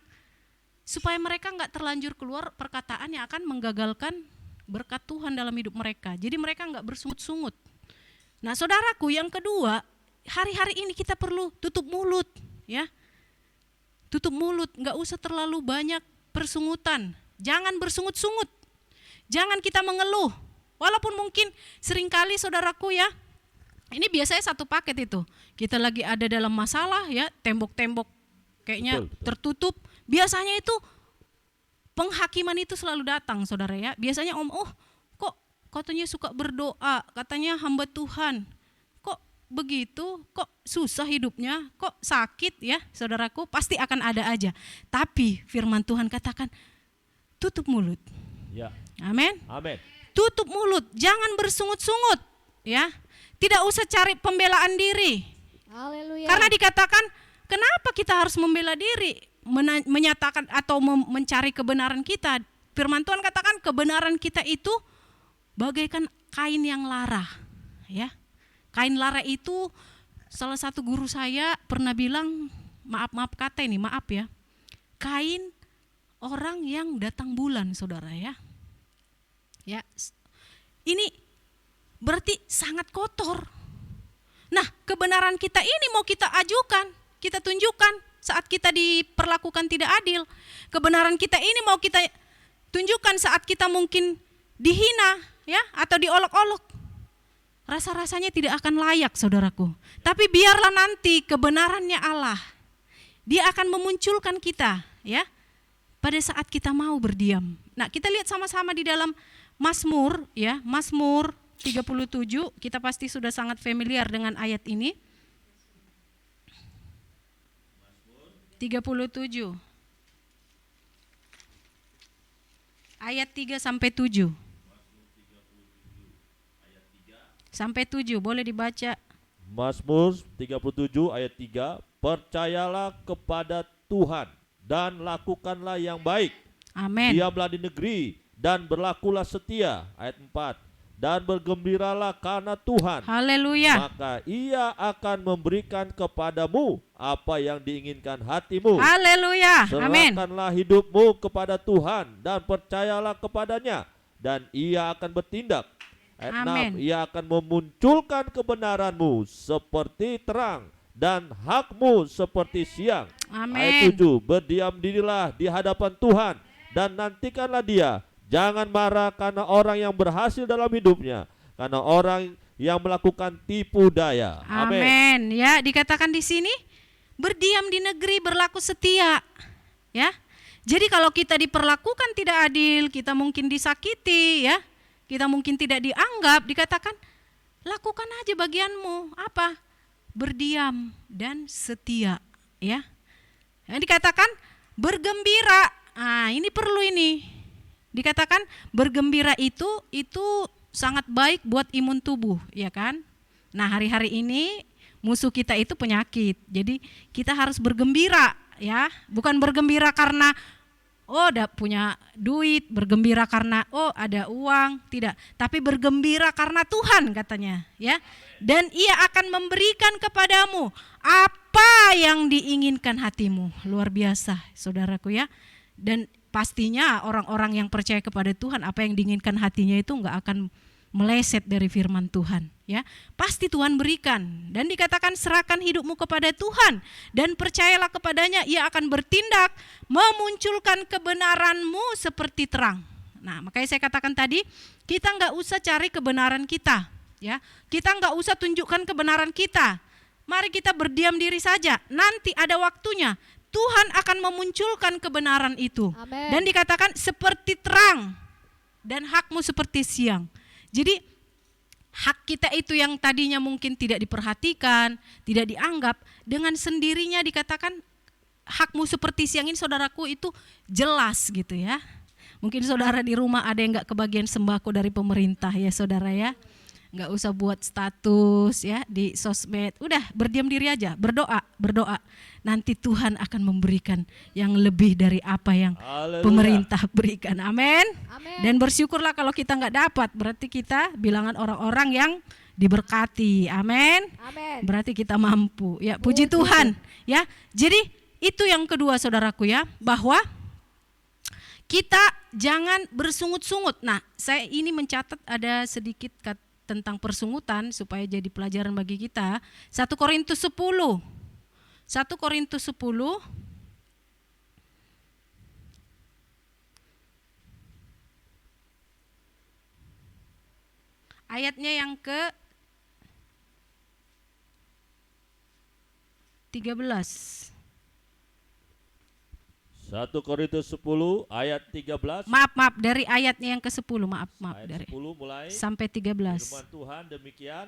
supaya mereka enggak terlanjur keluar perkataan yang akan menggagalkan berkat Tuhan dalam hidup mereka. Jadi mereka enggak bersungut-sungut. Nah, saudaraku, yang kedua, hari-hari ini kita perlu tutup mulut, ya. Tutup mulut, enggak usah terlalu banyak persungutan. Jangan bersungut-sungut. Jangan kita mengeluh. Walaupun mungkin seringkali, saudaraku, ya, ini biasanya satu paket itu. Kita lagi ada dalam masalah, ya, tembok-tembok kayaknya Betul. tertutup. Biasanya itu penghakiman itu selalu datang, saudara, ya. Biasanya kok katanya suka berdoa, katanya hamba Tuhan, kok begitu, kok susah hidupnya, kok sakit, ya, saudaraku, pasti akan ada aja. Tapi firman Tuhan katakan, tutup mulut. Ya. Amin. Amin. Tutup mulut, jangan bersungut-sungut, ya. Tidak usah cari pembelaan diri. Haleluya. Karena dikatakan, kenapa kita harus membela diri, menyatakan atau mencari kebenaran kita. Firman Tuhan katakan kebenaran kita itu bagaikan kain yang lara, ya. Kain lara itu, salah satu guru saya pernah bilang, maaf kata ini, maaf, ya. Kain orang yang datang bulan, saudara, ya. Ya, ini berarti sangat kotor. Nah, kebenaran kita ini mau kita ajukan, kita tunjukkan saat kita diperlakukan tidak adil. Kebenaran kita ini mau kita tunjukkan saat kita mungkin dihina, ya, atau diolok-olok. Rasa-rasanya tidak akan layak, saudaraku. Tapi biarlah nanti kebenarannya Allah, Dia akan memunculkan kita, ya, pada saat kita mau berdiam. Nah, kita lihat sama-sama di dalam Mazmur, ya, Mazmur 37, kita pasti sudah sangat familiar dengan ayat ini. 37. Ayat 3 sampai 7. Sampai 7, boleh dibaca. Mazmur 37 ayat 3 percayalah kepada Tuhan dan lakukanlah yang baik. Amin. Diamlah di negeri dan berlakulah setia. Ayat 4. Dan bergembiralah karena Tuhan, Haleluya. maka Ia akan memberikan kepadamu apa yang diinginkan hatimu. Haleluya. Amin. Serahkanlah hidupmu kepada Tuhan dan percayalah kepadanya, dan Ia akan bertindak. Ayat Amin. 6. Ia akan memunculkan kebenaranmu seperti terang dan hakmu seperti siang. Ayat Amin. 7. Berdiam dirilah di hadapan Tuhan dan nantikanlah Dia. Jangan marah karena orang yang berhasil dalam hidupnya, karena orang yang melakukan tipu daya. Amin. Amin. Ya, dikatakan di sini berdiam di negeri, berlaku setia. Ya. Jadi kalau kita diperlakukan tidak adil, kita mungkin disakiti, ya. Kita mungkin tidak dianggap, dikatakan lakukan aja bagianmu. Apa? Berdiam dan setia, ya. Yang dikatakan bergembira. Ah, ini perlu ini. Dikatakan bergembira itu sangat baik buat imun tubuh, ya kan? Nah, hari-hari ini musuh kita itu penyakit. Jadi kita harus bergembira, ya. Bukan bergembira karena udah punya duit, bergembira karena ada uang, tidak. Tapi bergembira karena Tuhan katanya, ya. Dan Ia akan memberikan kepadamu apa yang diinginkan hatimu. Luar biasa, saudaraku, ya. Dan pastinya orang-orang yang percaya kepada Tuhan, apa yang diinginkan hatinya itu enggak akan meleset dari firman Tuhan, ya. Pasti Tuhan berikan. Dan dikatakan serahkan hidupmu kepada Tuhan dan percayalah kepadanya, Ia akan bertindak memunculkan kebenaranmu seperti terang. Nah, makanya saya katakan tadi, kita enggak usah cari kebenaran kita, ya. Kita enggak usah tunjukkan kebenaran kita. Mari kita berdiam diri saja. Nanti ada waktunya Tuhan akan memunculkan kebenaran itu. Amen. Dan dikatakan seperti terang dan hakmu seperti siang. Jadi hak kita itu yang tadinya mungkin tidak diperhatikan, tidak dianggap, dengan sendirinya dikatakan hakmu seperti siang ini, saudaraku, itu jelas gitu ya. Mungkin saudara di rumah ada yang gak kebagian sembako dari pemerintah ya saudara ya. Gak usah buat status ya di sosmed, udah berdiam diri aja, berdoa. Nanti Tuhan akan memberikan yang lebih dari apa yang Haleluya. pemerintah berikan, amin. Amin. Dan bersyukurlah kalau kita gak dapat, berarti kita bilangan orang-orang yang diberkati, amin. Amin. Berarti kita mampu, ya puji Puji Tuhan ya. Jadi itu yang kedua saudaraku ya, bahwa kita jangan bersungut-sungut. Nah, saya ini mencatat ada sedikit tentang persungutan supaya jadi pelajaran bagi kita. 1 Korintus 10 ayatnya yang ke 13. 1 Korintus 10 ayat 13. Maaf dari ayatnya yang ke-10, maaf Ayat dari 10 mulai. sampai 13. Firman Tuhan demikian.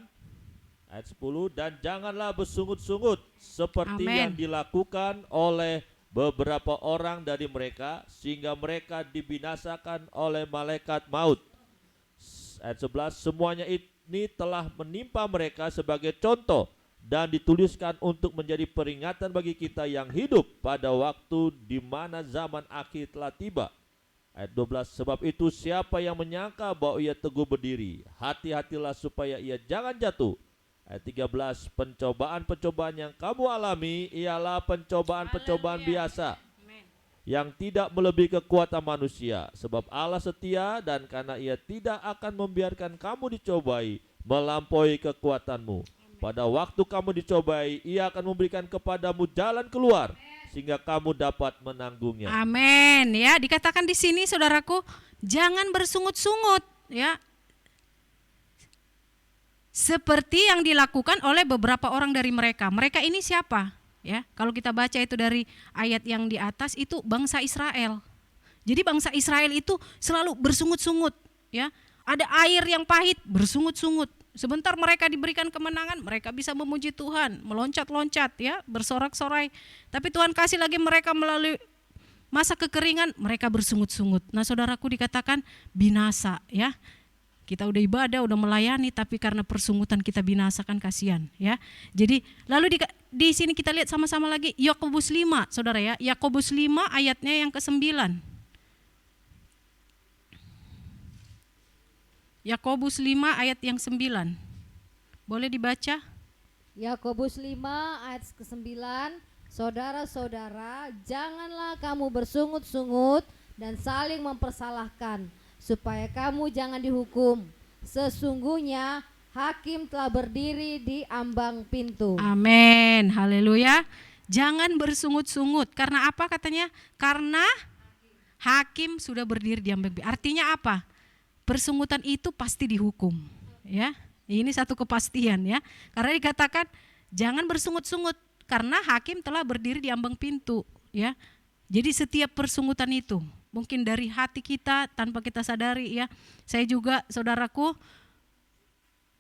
Ayat 10, dan janganlah bersungut-sungut seperti Amen. yang dilakukan oleh beberapa orang dari mereka, sehingga mereka dibinasakan oleh malaikat maut. Ayat 11, semuanya ini telah menimpa mereka sebagai contoh dan dituliskan untuk menjadi peringatan bagi kita yang hidup pada waktu di mana zaman akhir telah tiba. Ayat 12, sebab itu siapa yang menyangka bahwa ia teguh berdiri, hati-hatilah supaya ia jangan jatuh. Ayat 13, pencobaan-pencobaan yang kamu alami ialah pencobaan-pencobaan biasa yang tidak melebihi kekuatan manusia. Sebab Allah setia dan karena Ia tidak akan membiarkan kamu dicobai melampaui kekuatanmu. Pada waktu kamu dicobai, Ia akan memberikan kepadamu jalan keluar sehingga kamu dapat menanggungnya. Amin. Ya, dikatakan di sini saudaraku, jangan bersungut-sungut ya. Seperti yang dilakukan oleh beberapa orang dari mereka. Mereka ini siapa? Ya, kalau kita baca itu dari ayat yang di atas, itu bangsa Israel. Jadi bangsa Israel itu selalu bersungut-sungut, ya. Ada air yang pahit, bersungut-sungut. Sebentar mereka diberikan kemenangan, mereka bisa memuji Tuhan, meloncat-loncat, ya, bersorak-sorai. Tapi Tuhan kasih lagi mereka melalui masa kekeringan, mereka bersungut-sungut. Nah, saudaraku, dikatakan binasa, ya. Kita udah ibadah, udah melayani, tapi karena persungutan kita binasa, kan kasihan ya. Jadi lalu di sini kita lihat sama-sama lagi Yakobus 5, saudara ya. Yakobus 5 ayatnya yang ke-9. Yakobus 5 ayat yang 9. Boleh dibaca? Yakobus 5 ayat ke-9, saudara-saudara, janganlah kamu bersungut-sungut dan saling mempersalahkan, supaya kamu jangan dihukum. Sesungguhnya hakim telah berdiri di ambang pintu. Amin, haleluya. Jangan bersungut-sungut. Karena apa katanya? Karena hakim sudah berdiri di ambang pintu. Artinya apa? Persungutan itu pasti dihukum, ya. Ini satu kepastian ya. Karena dikatakan jangan bersungut-sungut karena hakim telah berdiri di ambang pintu, ya. Jadi setiap persungutan itu mungkin dari hati kita tanpa kita sadari ya. Saya juga, saudaraku,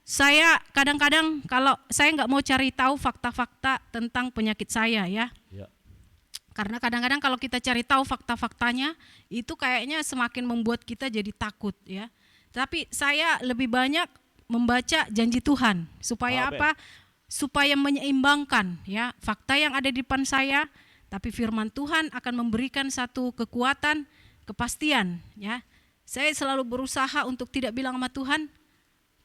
saya kadang-kadang kalau saya nggak mau cari tahu fakta-fakta tentang penyakit saya ya. Karena kadang-kadang kalau kita cari tahu fakta-faktanya itu kayaknya semakin membuat kita jadi takut ya. Tapi saya lebih banyak membaca janji Tuhan supaya apa? Supaya menyeimbangkan ya fakta yang ada di depan saya, tapi firman Tuhan akan memberikan satu kekuatan, kepastian ya. Saya selalu berusaha untuk tidak bilang sama Tuhan,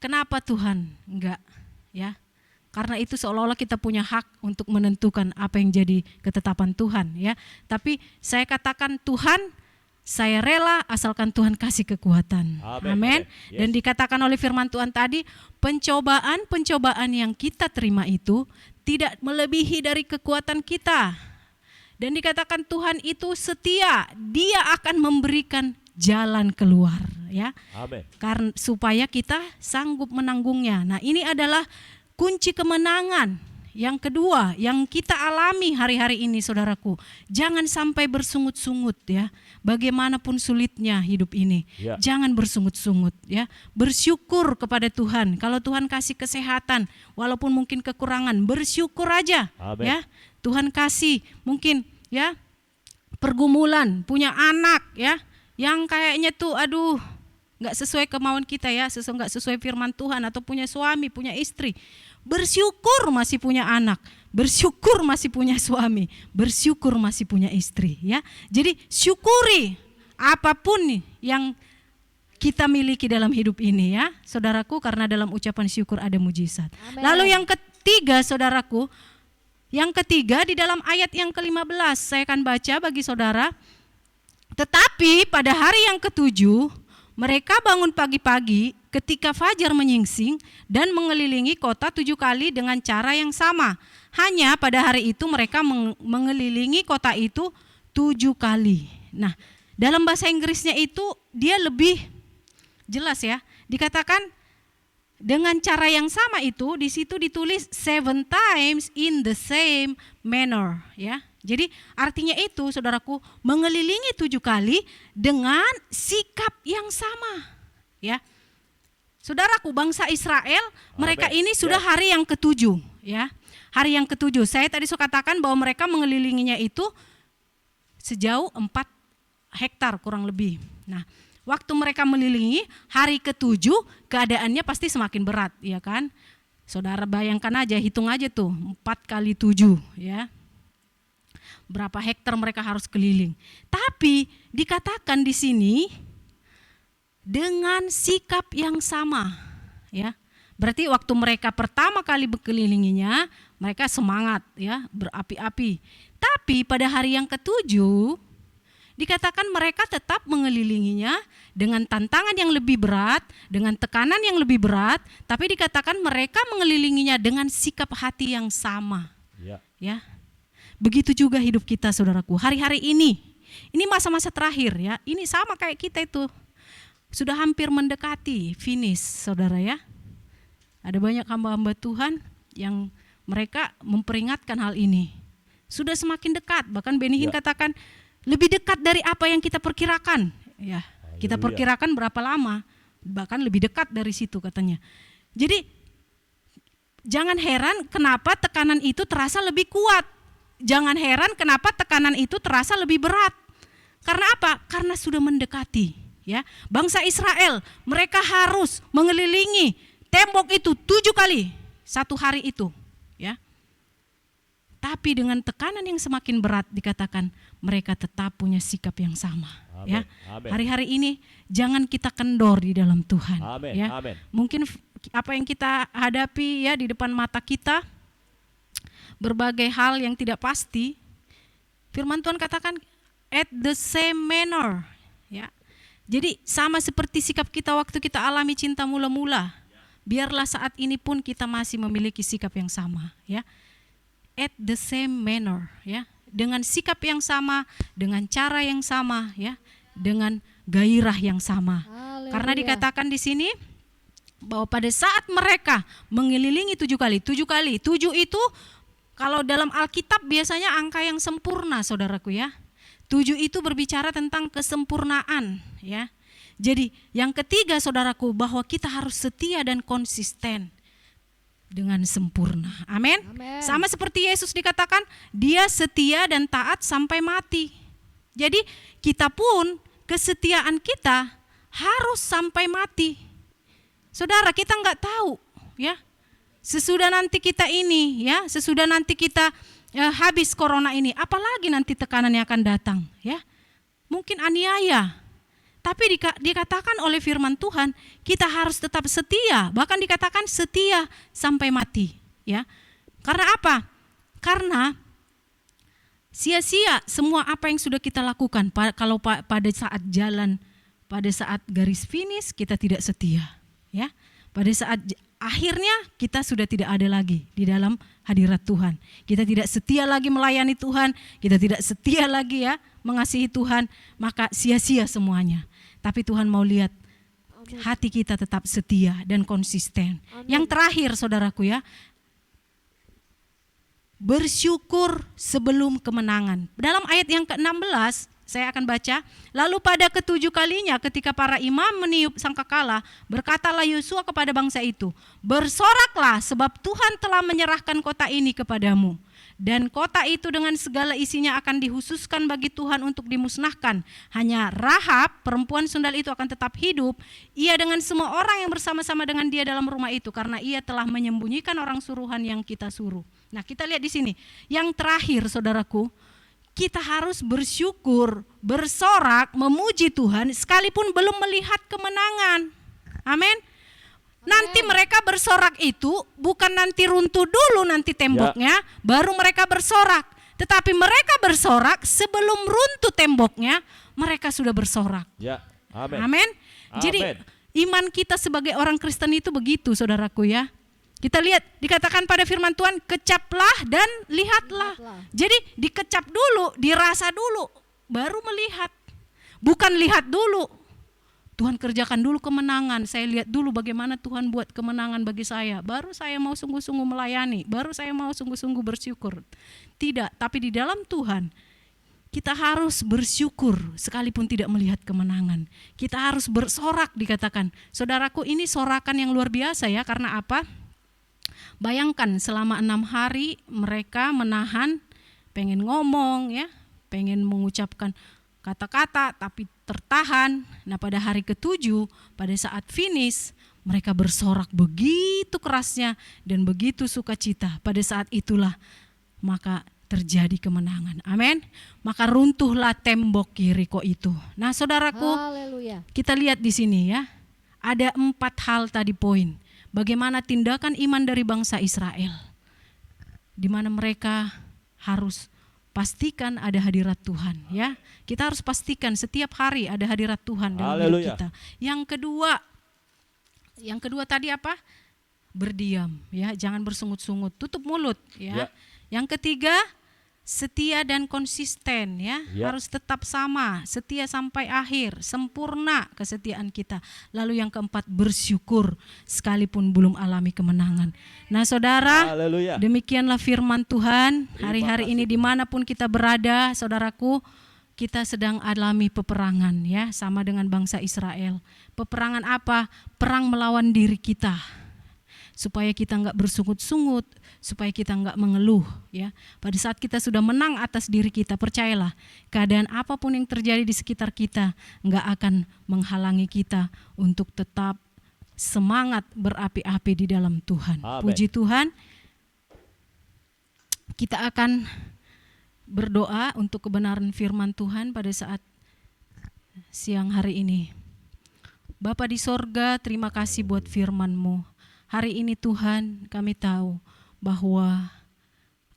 kenapa Tuhan? Enggak ya. Karena itu seolah-olah kita punya hak untuk menentukan apa yang jadi ketetapan Tuhan ya. Tapi saya katakan, Tuhan, saya rela asalkan Tuhan kasih kekuatan. Amin. Yes. Dan dikatakan oleh firman Tuhan tadi, pencobaan-pencobaan yang kita terima itu tidak melebihi dari kekuatan kita. Dan dikatakan Tuhan itu setia, Dia akan memberikan jalan keluar ya. Amin. Karena supaya kita sanggup menanggungnya. Nah, ini adalah kunci kemenangan yang kedua yang kita alami hari-hari ini, saudaraku. Jangan sampai bersungut-sungut ya. Bagaimanapun sulitnya hidup ini, jangan bersungut-sungut ya. Bersyukur kepada Tuhan. Kalau Tuhan kasih kesehatan, walaupun mungkin kekurangan, bersyukur aja. Amin. Ya. Tuhan kasih mungkin ya pergumulan, punya anak ya yang kayaknya tuh aduh nggak sesuai kemauan kita ya, nggak sesuai firman Tuhan, atau punya suami, punya istri. Bersyukur masih punya anak, bersyukur masih punya suami, bersyukur masih punya istri ya. Jadi syukuri apapun yang kita miliki dalam hidup ini ya, saudaraku, karena dalam ucapan syukur ada mujizat. Amen. Lalu yang ketiga, saudaraku, yang ketiga di dalam ayat yang ke-15 saya akan baca bagi saudara. Tetapi pada hari yang ketujuh mereka bangun pagi-pagi ketika fajar menyingsing dan mengelilingi kota 7 kali dengan cara yang sama. Hanya pada hari itu mereka mengelilingi kota itu 7 kali. Nah, dalam bahasa Inggrisnya itu dia lebih jelas ya. Dikatakan dengan cara yang sama itu di situ ditulis 7 times in the same manner ya. Jadi artinya itu, saudaraku, mengelilingi 7 kali dengan sikap yang sama ya. Saudaraku, bangsa Israel, mereka ini sudah hari yang ke-7 ya. Hari yang ke-7. Saya tadi sudah katakan bahwa mereka mengelilinginya itu sejauh 4 hektar kurang lebih. Nah, waktu mereka mengelilingi hari ke-7, keadaannya pasti semakin berat, ya kan? Saudara bayangkan aja, hitung aja tuh, 4 kali 7 ya. Berapa hektar mereka harus keliling. Tapi dikatakan di sini dengan sikap yang sama ya. Berarti waktu mereka pertama kali berkelilinginya, mereka semangat ya, berapi-api. Tapi pada hari yang ke-7 dikatakan mereka tetap mengelilinginya dengan tantangan yang lebih berat, dengan tekanan yang lebih berat, tapi dikatakan mereka mengelilinginya dengan sikap hati yang sama. Ya. Begitu juga hidup kita, saudaraku. Hari-hari ini masa-masa terakhir ya. Ini sama kayak kita itu. Sudah hampir mendekati finish, saudara ya. Ada banyak hamba-hamba Tuhan yang mereka memperingatkan hal ini. Sudah semakin dekat, bahkan Benny Hinn katakan lebih dekat dari apa yang kita perkirakan. Ya, kita perkirakan berapa lama, bahkan lebih dekat dari situ katanya. Jadi jangan heran kenapa tekanan itu terasa lebih kuat. Jangan heran kenapa tekanan itu terasa lebih berat. Karena apa? Karena sudah mendekati ya. Bangsa Israel, mereka harus mengelilingi tembok itu 7 kali satu hari itu, ya. Tapi dengan tekanan yang semakin berat dikatakan mereka tetap punya sikap yang sama. Amen. Ya, Amen. hari-hari ini jangan kita kendor di dalam Tuhan. Amen. Ya, Amen. mungkin apa yang kita hadapi ya di depan mata kita, berbagai hal yang tidak pasti. Firman Tuhan katakan at the same manner. Ya, jadi sama seperti sikap kita waktu kita alami cinta mula-mula. Biarlah saat ini pun kita masih memiliki sikap yang sama. Ya. At the same manner, ya, dengan sikap yang sama, dengan cara yang sama, ya, dengan gairah yang sama. Haleluya. Karena dikatakan di sini bahwa pada saat mereka mengelilingi 7 kali, 7 itu kalau dalam Alkitab biasanya angka yang sempurna, saudaraku ya. 7 itu berbicara tentang kesempurnaan, ya. Jadi yang ketiga, saudaraku, bahwa kita harus setia dan konsisten dengan sempurna. Amin. Amin. Sama seperti Yesus dikatakan, dia setia dan taat sampai mati. Jadi kita pun kesetiaan kita harus sampai mati. Saudara, kita nggak tahu, ya. Sesudah nanti kita ini, ya, sesudah nanti kita habis corona ini, apalagi nanti tekanan yang akan datang, ya. Mungkin aniaya. Tapi dikatakan oleh firman Tuhan, kita harus tetap setia, bahkan dikatakan setia sampai mati, ya. Karena apa? Karena sia-sia semua apa yang sudah kita lakukan kalau pada saat jalan, pada saat garis finish kita tidak setia, ya. Pada saat akhirnya kita sudah tidak ada lagi di dalam hadirat Tuhan. Kita tidak setia lagi melayani Tuhan, kita tidak setia lagi ya mengasihi Tuhan, maka sia-sia semuanya. Tapi Tuhan mau lihat hati kita tetap setia dan konsisten. Amin. Yang terakhir, saudaraku ya, bersyukur sebelum kemenangan. Dalam ayat yang ke-16 saya akan baca. Lalu pada ke-7 kalinya ketika para imam meniup sangkakala, berkatalah Yosua kepada bangsa itu, bersoraklah sebab Tuhan telah menyerahkan kota ini kepadamu. Dan kota itu dengan segala isinya akan dihususkan bagi Tuhan untuk dimusnahkan. Hanya Rahab, perempuan sundal itu akan tetap hidup, ia dengan semua orang yang bersama-sama dengan dia dalam rumah itu, karena ia telah menyembunyikan orang suruhan yang kita suruh. Nah, kita lihat di sini. Yang terakhir, saudaraku, kita harus bersyukur, bersorak, memuji Tuhan sekalipun belum melihat kemenangan. Amin. Nanti mereka bersorak itu bukan nanti runtuh dulu nanti temboknya, baru mereka bersorak. Tetapi mereka bersorak sebelum runtuh temboknya, mereka sudah bersorak. Ya. Amin. Amin. Jadi Amin. iman kita sebagai orang Kristen itu begitu, saudaraku ya. Kita lihat dikatakan pada firman Tuhan, kecaplah dan lihatlah. Jadi dikecap dulu, dirasa dulu, baru melihat. Bukan lihat dulu. Tuhan kerjakan dulu kemenangan, saya lihat dulu bagaimana Tuhan buat kemenangan bagi saya. Baru saya mau sungguh-sungguh melayani, baru saya mau sungguh-sungguh bersyukur. Tidak, tapi di dalam Tuhan kita harus bersyukur sekalipun tidak melihat kemenangan. Kita harus bersorak dikatakan. Saudaraku, ini sorakan yang luar biasa ya, karena apa? Bayangkan selama 6 hari mereka menahan, pengen ngomong ya, pengen mengucapkan kata-kata tapi tertahan. Nah, pada hari ke-7 pada saat finish mereka bersorak begitu kerasnya dan begitu sukacita. Pada saat itulah maka terjadi kemenangan. Amin. Maka runtuhlah tembok Yeriko itu. Nah, saudaraku, Haleluya. kita lihat di sini ya. Ada 4 hal tadi poin. Bagaimana tindakan iman dari bangsa Israel. Di mana mereka harus pastikan ada hadirat Tuhan ya. Kita harus pastikan setiap hari ada hadirat Tuhan dalam hidup kita. Yang kedua tadi apa? Berdiam ya, jangan bersungut-sungut, tutup mulut ya. Yang ketiga, setia dan konsisten ya. Harus tetap sama, setia sampai akhir, sempurna kesetiaan kita. Lalu yang keempat, bersyukur sekalipun belum alami kemenangan. Nah, saudara, Haleluya. demikianlah firman Tuhan hari-hari ini dimanapun kita berada, saudaraku, kita sedang alami peperangan ya, sama dengan bangsa Israel. Peperangan apa? Perang melawan diri kita. supaya kita enggak bersungut-sungut, supaya kita enggak mengeluh ya. Pada saat kita sudah menang atas diri kita, percayalah keadaan apapun yang terjadi di sekitar kita enggak akan menghalangi kita untuk tetap semangat berapi-api di dalam Tuhan. Amin. Puji Tuhan. Kita akan berdoa untuk kebenaran firman Tuhan pada saat siang hari ini. Bapa di sorga, terima kasih buat firman-Mu. Hari ini Tuhan, kami tahu bahwa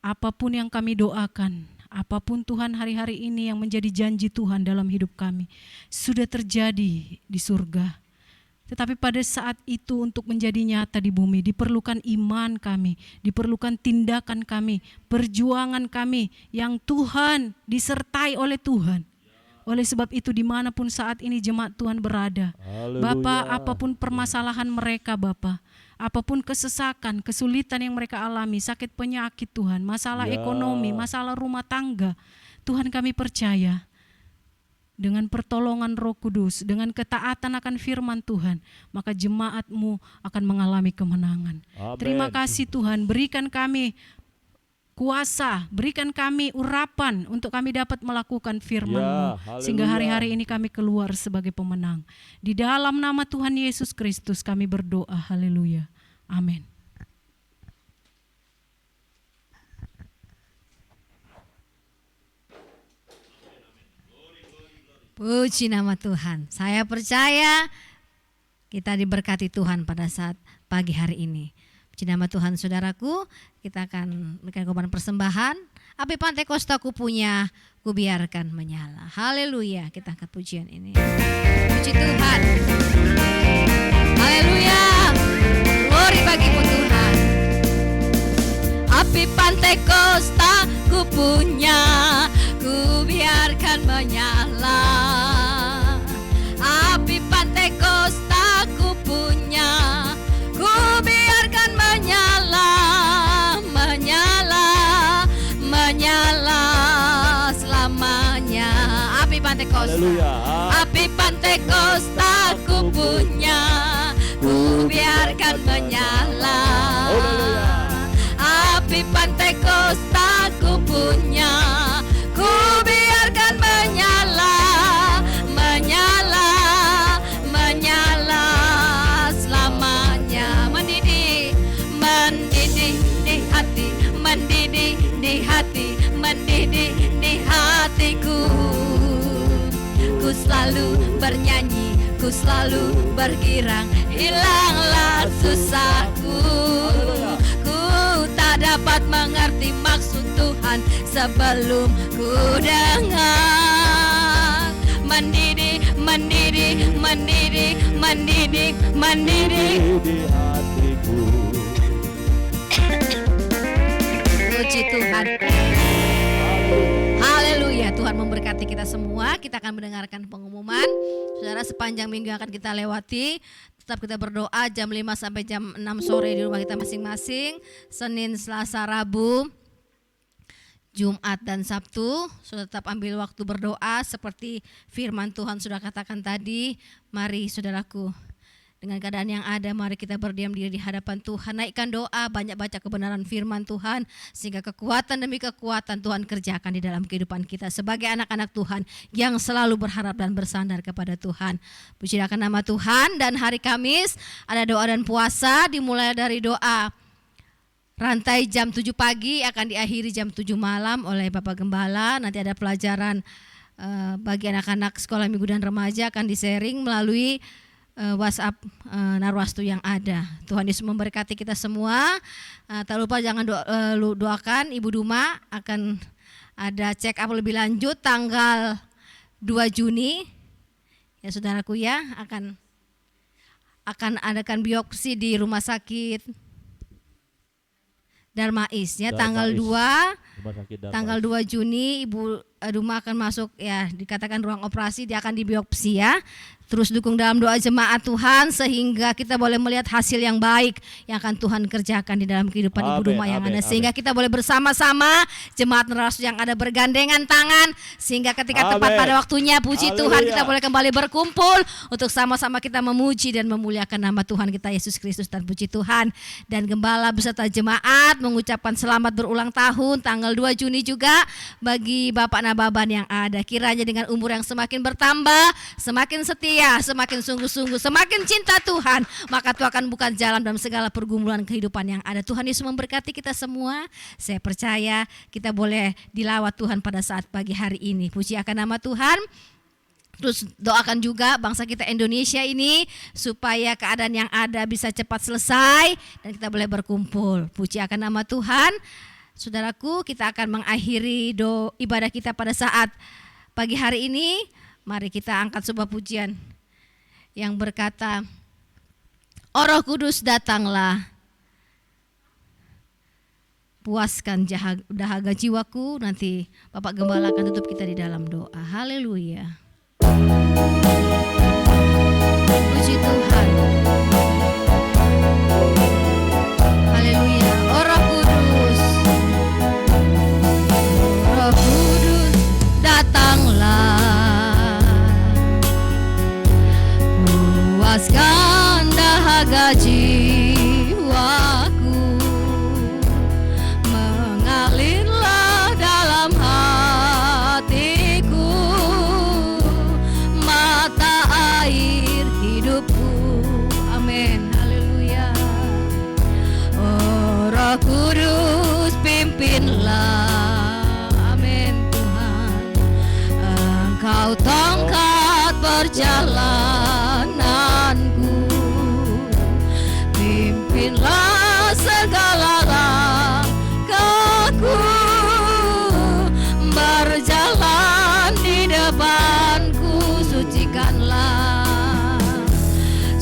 apapun yang kami doakan, apapun Tuhan hari-hari ini yang menjadi janji Tuhan dalam hidup kami, sudah terjadi di surga. Tetapi pada saat itu untuk menjadi nyata di bumi diperlukan iman kami, diperlukan tindakan kami, perjuangan kami yang Tuhan disertai oleh Tuhan. Oleh sebab itu dimanapun saat ini jemaat Tuhan berada, Bapa, apapun permasalahan mereka Bapa, apapun kesesakan, kesulitan yang mereka alami, sakit penyakit Tuhan, masalah ekonomi, masalah rumah tangga, Tuhan kami percaya dengan pertolongan Roh Kudus, dengan ketaatan akan firman Tuhan, maka jemaat-Mu akan mengalami kemenangan. Amin. Terima kasih Tuhan, berikan kami kuasa, berikan kami urapan untuk kami dapat melakukan firman-Mu, sehingga hari-hari ini kami keluar sebagai pemenang. Di dalam nama Tuhan Yesus Kristus kami berdoa, haleluya, amin. Puji nama Tuhan. Saya percaya kita diberkati Tuhan pada saat pagi hari ini. Puji nama Tuhan saudaraku. Kita akan memberikan korban persembahan. Api pantai kosta ku punya, ku biarkan menyala. Haleluya. Kita angkat pujian ini. Puji Tuhan. Haleluya. Glory bagimu Tuhan. Api pantai kosta ku punya, ku biarkan menyala. Api pantai kosta ku punya, ku biarkan menyala, menyala, menyala selamanya. Api pantai kosta, api pantai kosta ku punya, ku biarkan menyala. Api pantai kosta ku punya, ku biarkan menyala, menyala, menyala selamanya. Mendidih, mendidih di hati, mendidih di hati, mendidih di hatiku. Ku selalu bernyanyi, ku selalu bergirang, hilanglah susahku. Tak dapat mengerti maksud Tuhan sebelum ku dengar. Mendidih, mendidih, mendidih, mendidih, mendidih di hatiku. Puji Tuhan. Haleluya. Tuhan memberkati kita semua. Kita akan mendengarkan pengumuman. Saudara, sepanjang minggu yang akan kita lewati, tetap kita berdoa jam 5 sampai jam 6 sore di rumah kita masing-masing. Senin, Selasa, Rabu, Jumat dan Sabtu. Sudah tetap ambil waktu berdoa seperti firman Tuhan sudah katakan tadi. Mari saudaraku, dengan keadaan yang ada, mari kita berdiam diri di hadapan Tuhan. Naikkan doa, banyak baca kebenaran firman Tuhan, sehingga kekuatan demi kekuatan Tuhan kerjakan di dalam kehidupan kita sebagai anak-anak Tuhan yang selalu berharap dan bersandar kepada Tuhan. Puji akan nama Tuhan. Dan hari Kamis ada doa dan puasa, dimulai dari doa rantai jam 7 pagi, akan diakhiri jam 7 malam oleh Bapak Gembala. Nanti ada pelajaran bagi anak-anak sekolah minggu dan remaja, akan di-sharing melalui WhatsApp Narwastu yang ada. Tuhan Yesus memberkati kita semua. Tak lupa jangan doakan Ibu Duma, akan ada check up lebih lanjut tanggal 2 Juni. Ya saudaraku ya, akan adakan biopsi di rumah sakit Darmais ya, tanggal 2 Juni Ibu Duma akan masuk ya dikatakan ruang operasi, dia akan dibiopsi ya. Terus dukung dalam doa jemaat Tuhan sehingga kita boleh melihat hasil yang baik yang akan Tuhan kerjakan di dalam kehidupan Ibu Duma yang ada. Sehingga kita boleh bersama-sama jemaat Nerasus yang ada bergandengan tangan sehingga ketika tepat pada waktunya puji Tuhan kita boleh kembali berkumpul untuk sama-sama kita memuji dan memuliakan nama Tuhan kita Yesus Kristus dan puji Tuhan. Dan gembala beserta jemaat mengucapkan selamat berulang tahun tanggal 2 Juni juga bagi Bapak Nababan yang ada. Kiranya dengan umur yang semakin bertambah, semakin setia, semakin sungguh-sungguh, semakin cinta Tuhan, maka Tuhan akan buka jalan dalam segala pergumulan kehidupan yang ada. Tuhan Yesus memberkati kita semua. Saya percaya kita boleh dilawat Tuhan pada saat pagi hari ini. Puji akan nama Tuhan. Terus doakan juga bangsa kita Indonesia ini supaya keadaan yang ada bisa cepat selesai dan kita boleh berkumpul. Puji akan nama Tuhan. Saudaraku, kita akan mengakhiri ibadah kita pada saat pagi hari ini. Mari kita angkat sebuah pujian yang berkata, "Oh Roh Kudus datanglah, puaskan dahaga jiwaku." Nanti Bapak Gembala akan tutup kita di dalam doa. Haleluya. Puji Tuhan. Haleluya. Oh Roh Kudus, Roh Kudus datanglah, puaskan dahaga jiwaku, mengalirlah dalam hatiku mata air hidupku. Amin, haleluya. Oh Roh Kudus pimpinlah, amin Tuhan. Engkau tongkat perjalananku, pimpinlah segala langkahku, berjalan di depanku.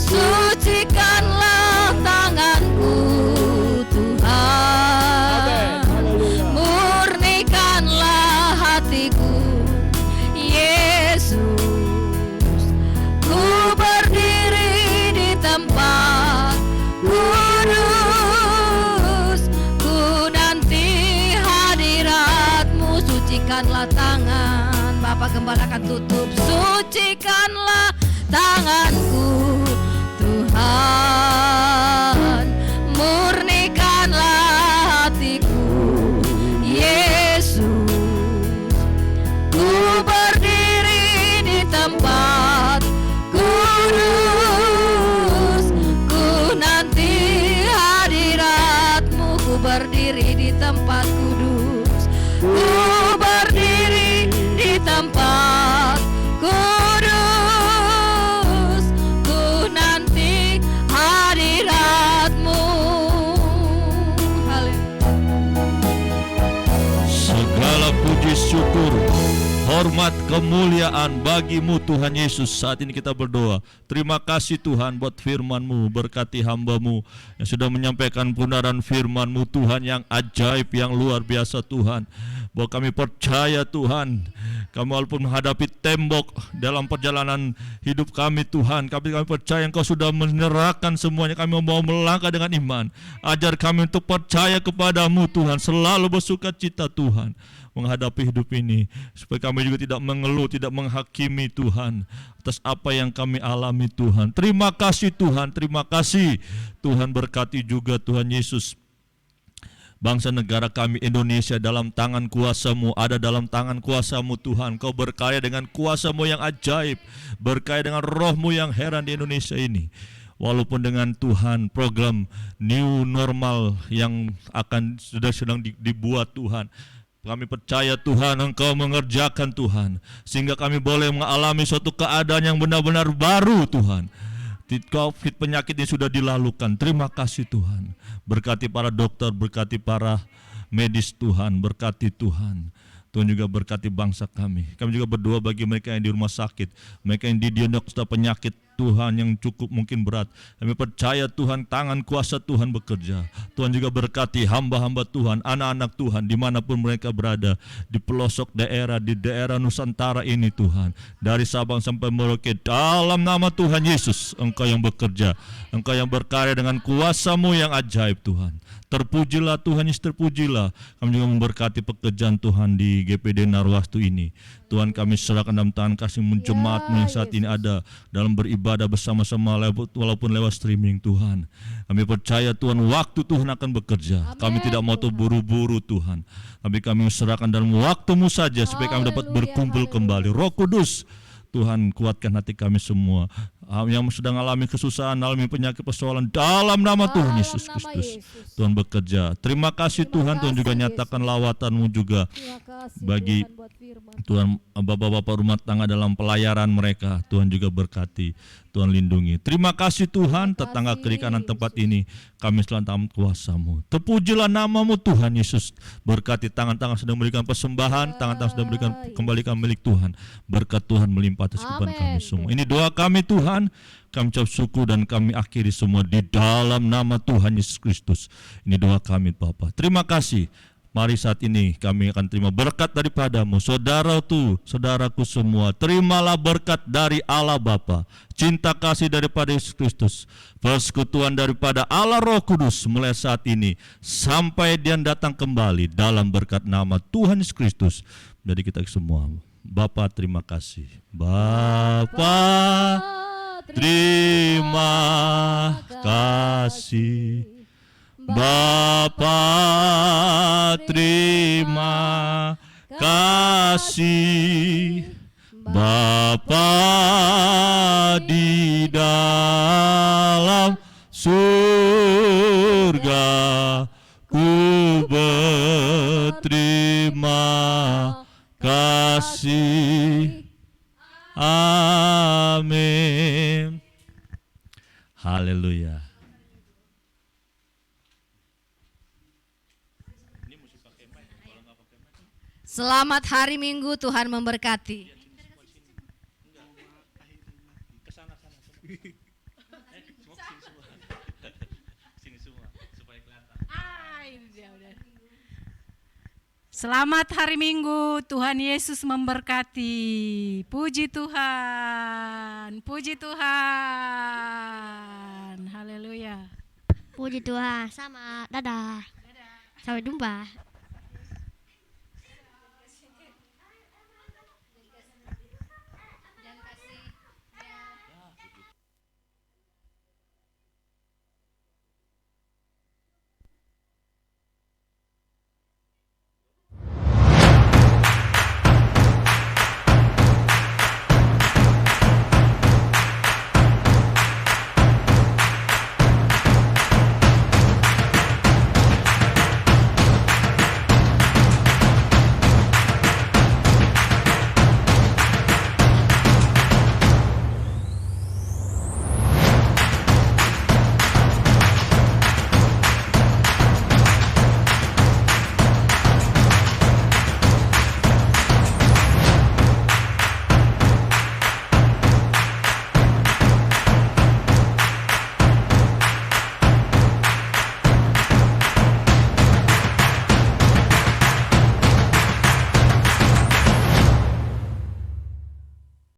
Sucikanlah tanganku Tuhan, murnikanlah hatiku Yesus. Ku berdiri di tempat kudus, ku nanti hadirat-Mu. Sucikanlah tangan, Bapak Gembala akan tutup. Sucikanlah tanganku Tuhan, murnikanlah hatiku Yesus. Ku berdiri di tempat kudus, ku nanti hadirat-Mu. Ku berdiri di tempat kudus, ku berdiri di tempat kudus, ku nanti hadirat-Mu. Segala puji syukur, hormat, kemuliaan bagi-Mu Tuhan Yesus. Saat ini kita berdoa, terima kasih Tuhan buat firman-Mu. Berkati hamba-Mu yang sudah menyampaikan kebenaran firman-Mu Tuhan yang ajaib, yang luar biasa Tuhan. Bahwa kami percaya Tuhan, kami walaupun menghadapi tembok dalam perjalanan hidup kami Tuhan, kami percaya Engkau sudah menyerahkan semuanya. Kami mau melangkah dengan iman. Ajar kami untuk percaya kepada-Mu Tuhan, selalu bersuka cita Tuhan menghadapi hidup ini, supaya kami juga tidak mengeluh, tidak menghakimi Tuhan atas apa yang kami alami Tuhan. Terima kasih Tuhan, terima kasih Tuhan. Berkati juga Tuhan Yesus bangsa negara kami Indonesia dalam tangan kuasa-Mu, ada dalam tangan kuasa-Mu Tuhan. Kau berkaya dengan kuasa-Mu yang ajaib, berkaya dengan roh-Mu yang heran di Indonesia ini. Walaupun dengan Tuhan program new normal yang sedang dibuat Tuhan, kami percaya Tuhan Engkau mengerjakan Tuhan, sehingga kami boleh mengalami suatu keadaan yang benar-benar baru Tuhan. COVID penyakit ini sudah dilalukan. Terima kasih Tuhan. Berkati para dokter, berkati para medis Tuhan, berkati Tuhan. Tuhan juga berkati bangsa kami. Kami juga berdoa bagi mereka yang di rumah sakit, mereka yang didiagnosa penyakit Tuhan yang cukup mungkin berat. Kami percaya Tuhan tangan kuasa Tuhan bekerja. Tuhan juga berkati hamba-hamba Tuhan, anak-anak Tuhan dimanapun mereka berada, di pelosok daerah, di daerah Nusantara ini Tuhan, dari Sabang sampai Merauke, dalam nama Tuhan Yesus, Engkau yang bekerja, Engkau yang berkarya dengan kuasa-Mu yang ajaib Tuhan. Terpujilah Tuhan Yesus, terpujilah. Kami juga memberkati pekerjaan Tuhan di GPD Narwastu ini. Tuhan, kami serahkan dalam tangan kasih-Mu jemaat-Mu yang saat ini ada dalam beribadah bersama-sama walaupun lewat streaming Tuhan. Kami percaya Tuhan waktu Tuhan akan bekerja. Kami tidak mau terburu-buru Tuhan, tapi kami serahkan dalam waktu-Mu saja supaya kami dapat berkumpul kembali. Roh Kudus, Tuhan kuatkan hati kami semua yang sedang alami kesusahan, alami penyakit, persoalan, dalam nama Tuhan Yesus Kristus. Tuhan bekerja. Terima kasih Tuhan, Tuhan juga nyatakan lawatan-Mu juga bagi Tuhan bapak-bapak rumah tangga dalam pelayaran mereka. Tuhan juga berkati, Tuhan lindungi. Terima kasih Tuhan, tetangga kiri kanan tempat ini kami selalu dalam kuasa-Mu. Terpujilah nama-Mu Tuhan Yesus. Berkati tangan-tangan sedang memberikan persembahan, tangan-tangan sedang memberikan kembalikan milik Tuhan. Berkat Tuhan melimpah atas kehidupan kami semua. Ini doa kami Tuhan. Kami ucap syukur dan kami akhiri semua di dalam nama Tuhan Yesus Kristus. Ini doa kami Bapa. Terima kasih. Mari saat ini kami akan terima berkat daripada-Mu. Saudaraku semua, terimalah berkat dari Allah Bapa, cinta kasih daripada Yesus Kristus, persekutuan daripada Allah Roh Kudus mulai saat ini sampai Dia datang kembali dalam berkat nama Tuhan Yesus Kristus. Dari kita semua, Bapa terima kasih. Bapa terima kasih. Bapa terima kasih. Bapa di dalam surga, ku berterima kasih. Amin. Haleluya. Selamat hari Minggu, Tuhan memberkati. Selamat hari Minggu, Tuhan Yesus memberkati. Puji Tuhan, puji Tuhan. Haleluya. Puji Tuhan, sama, dadah. Sampai jumpa.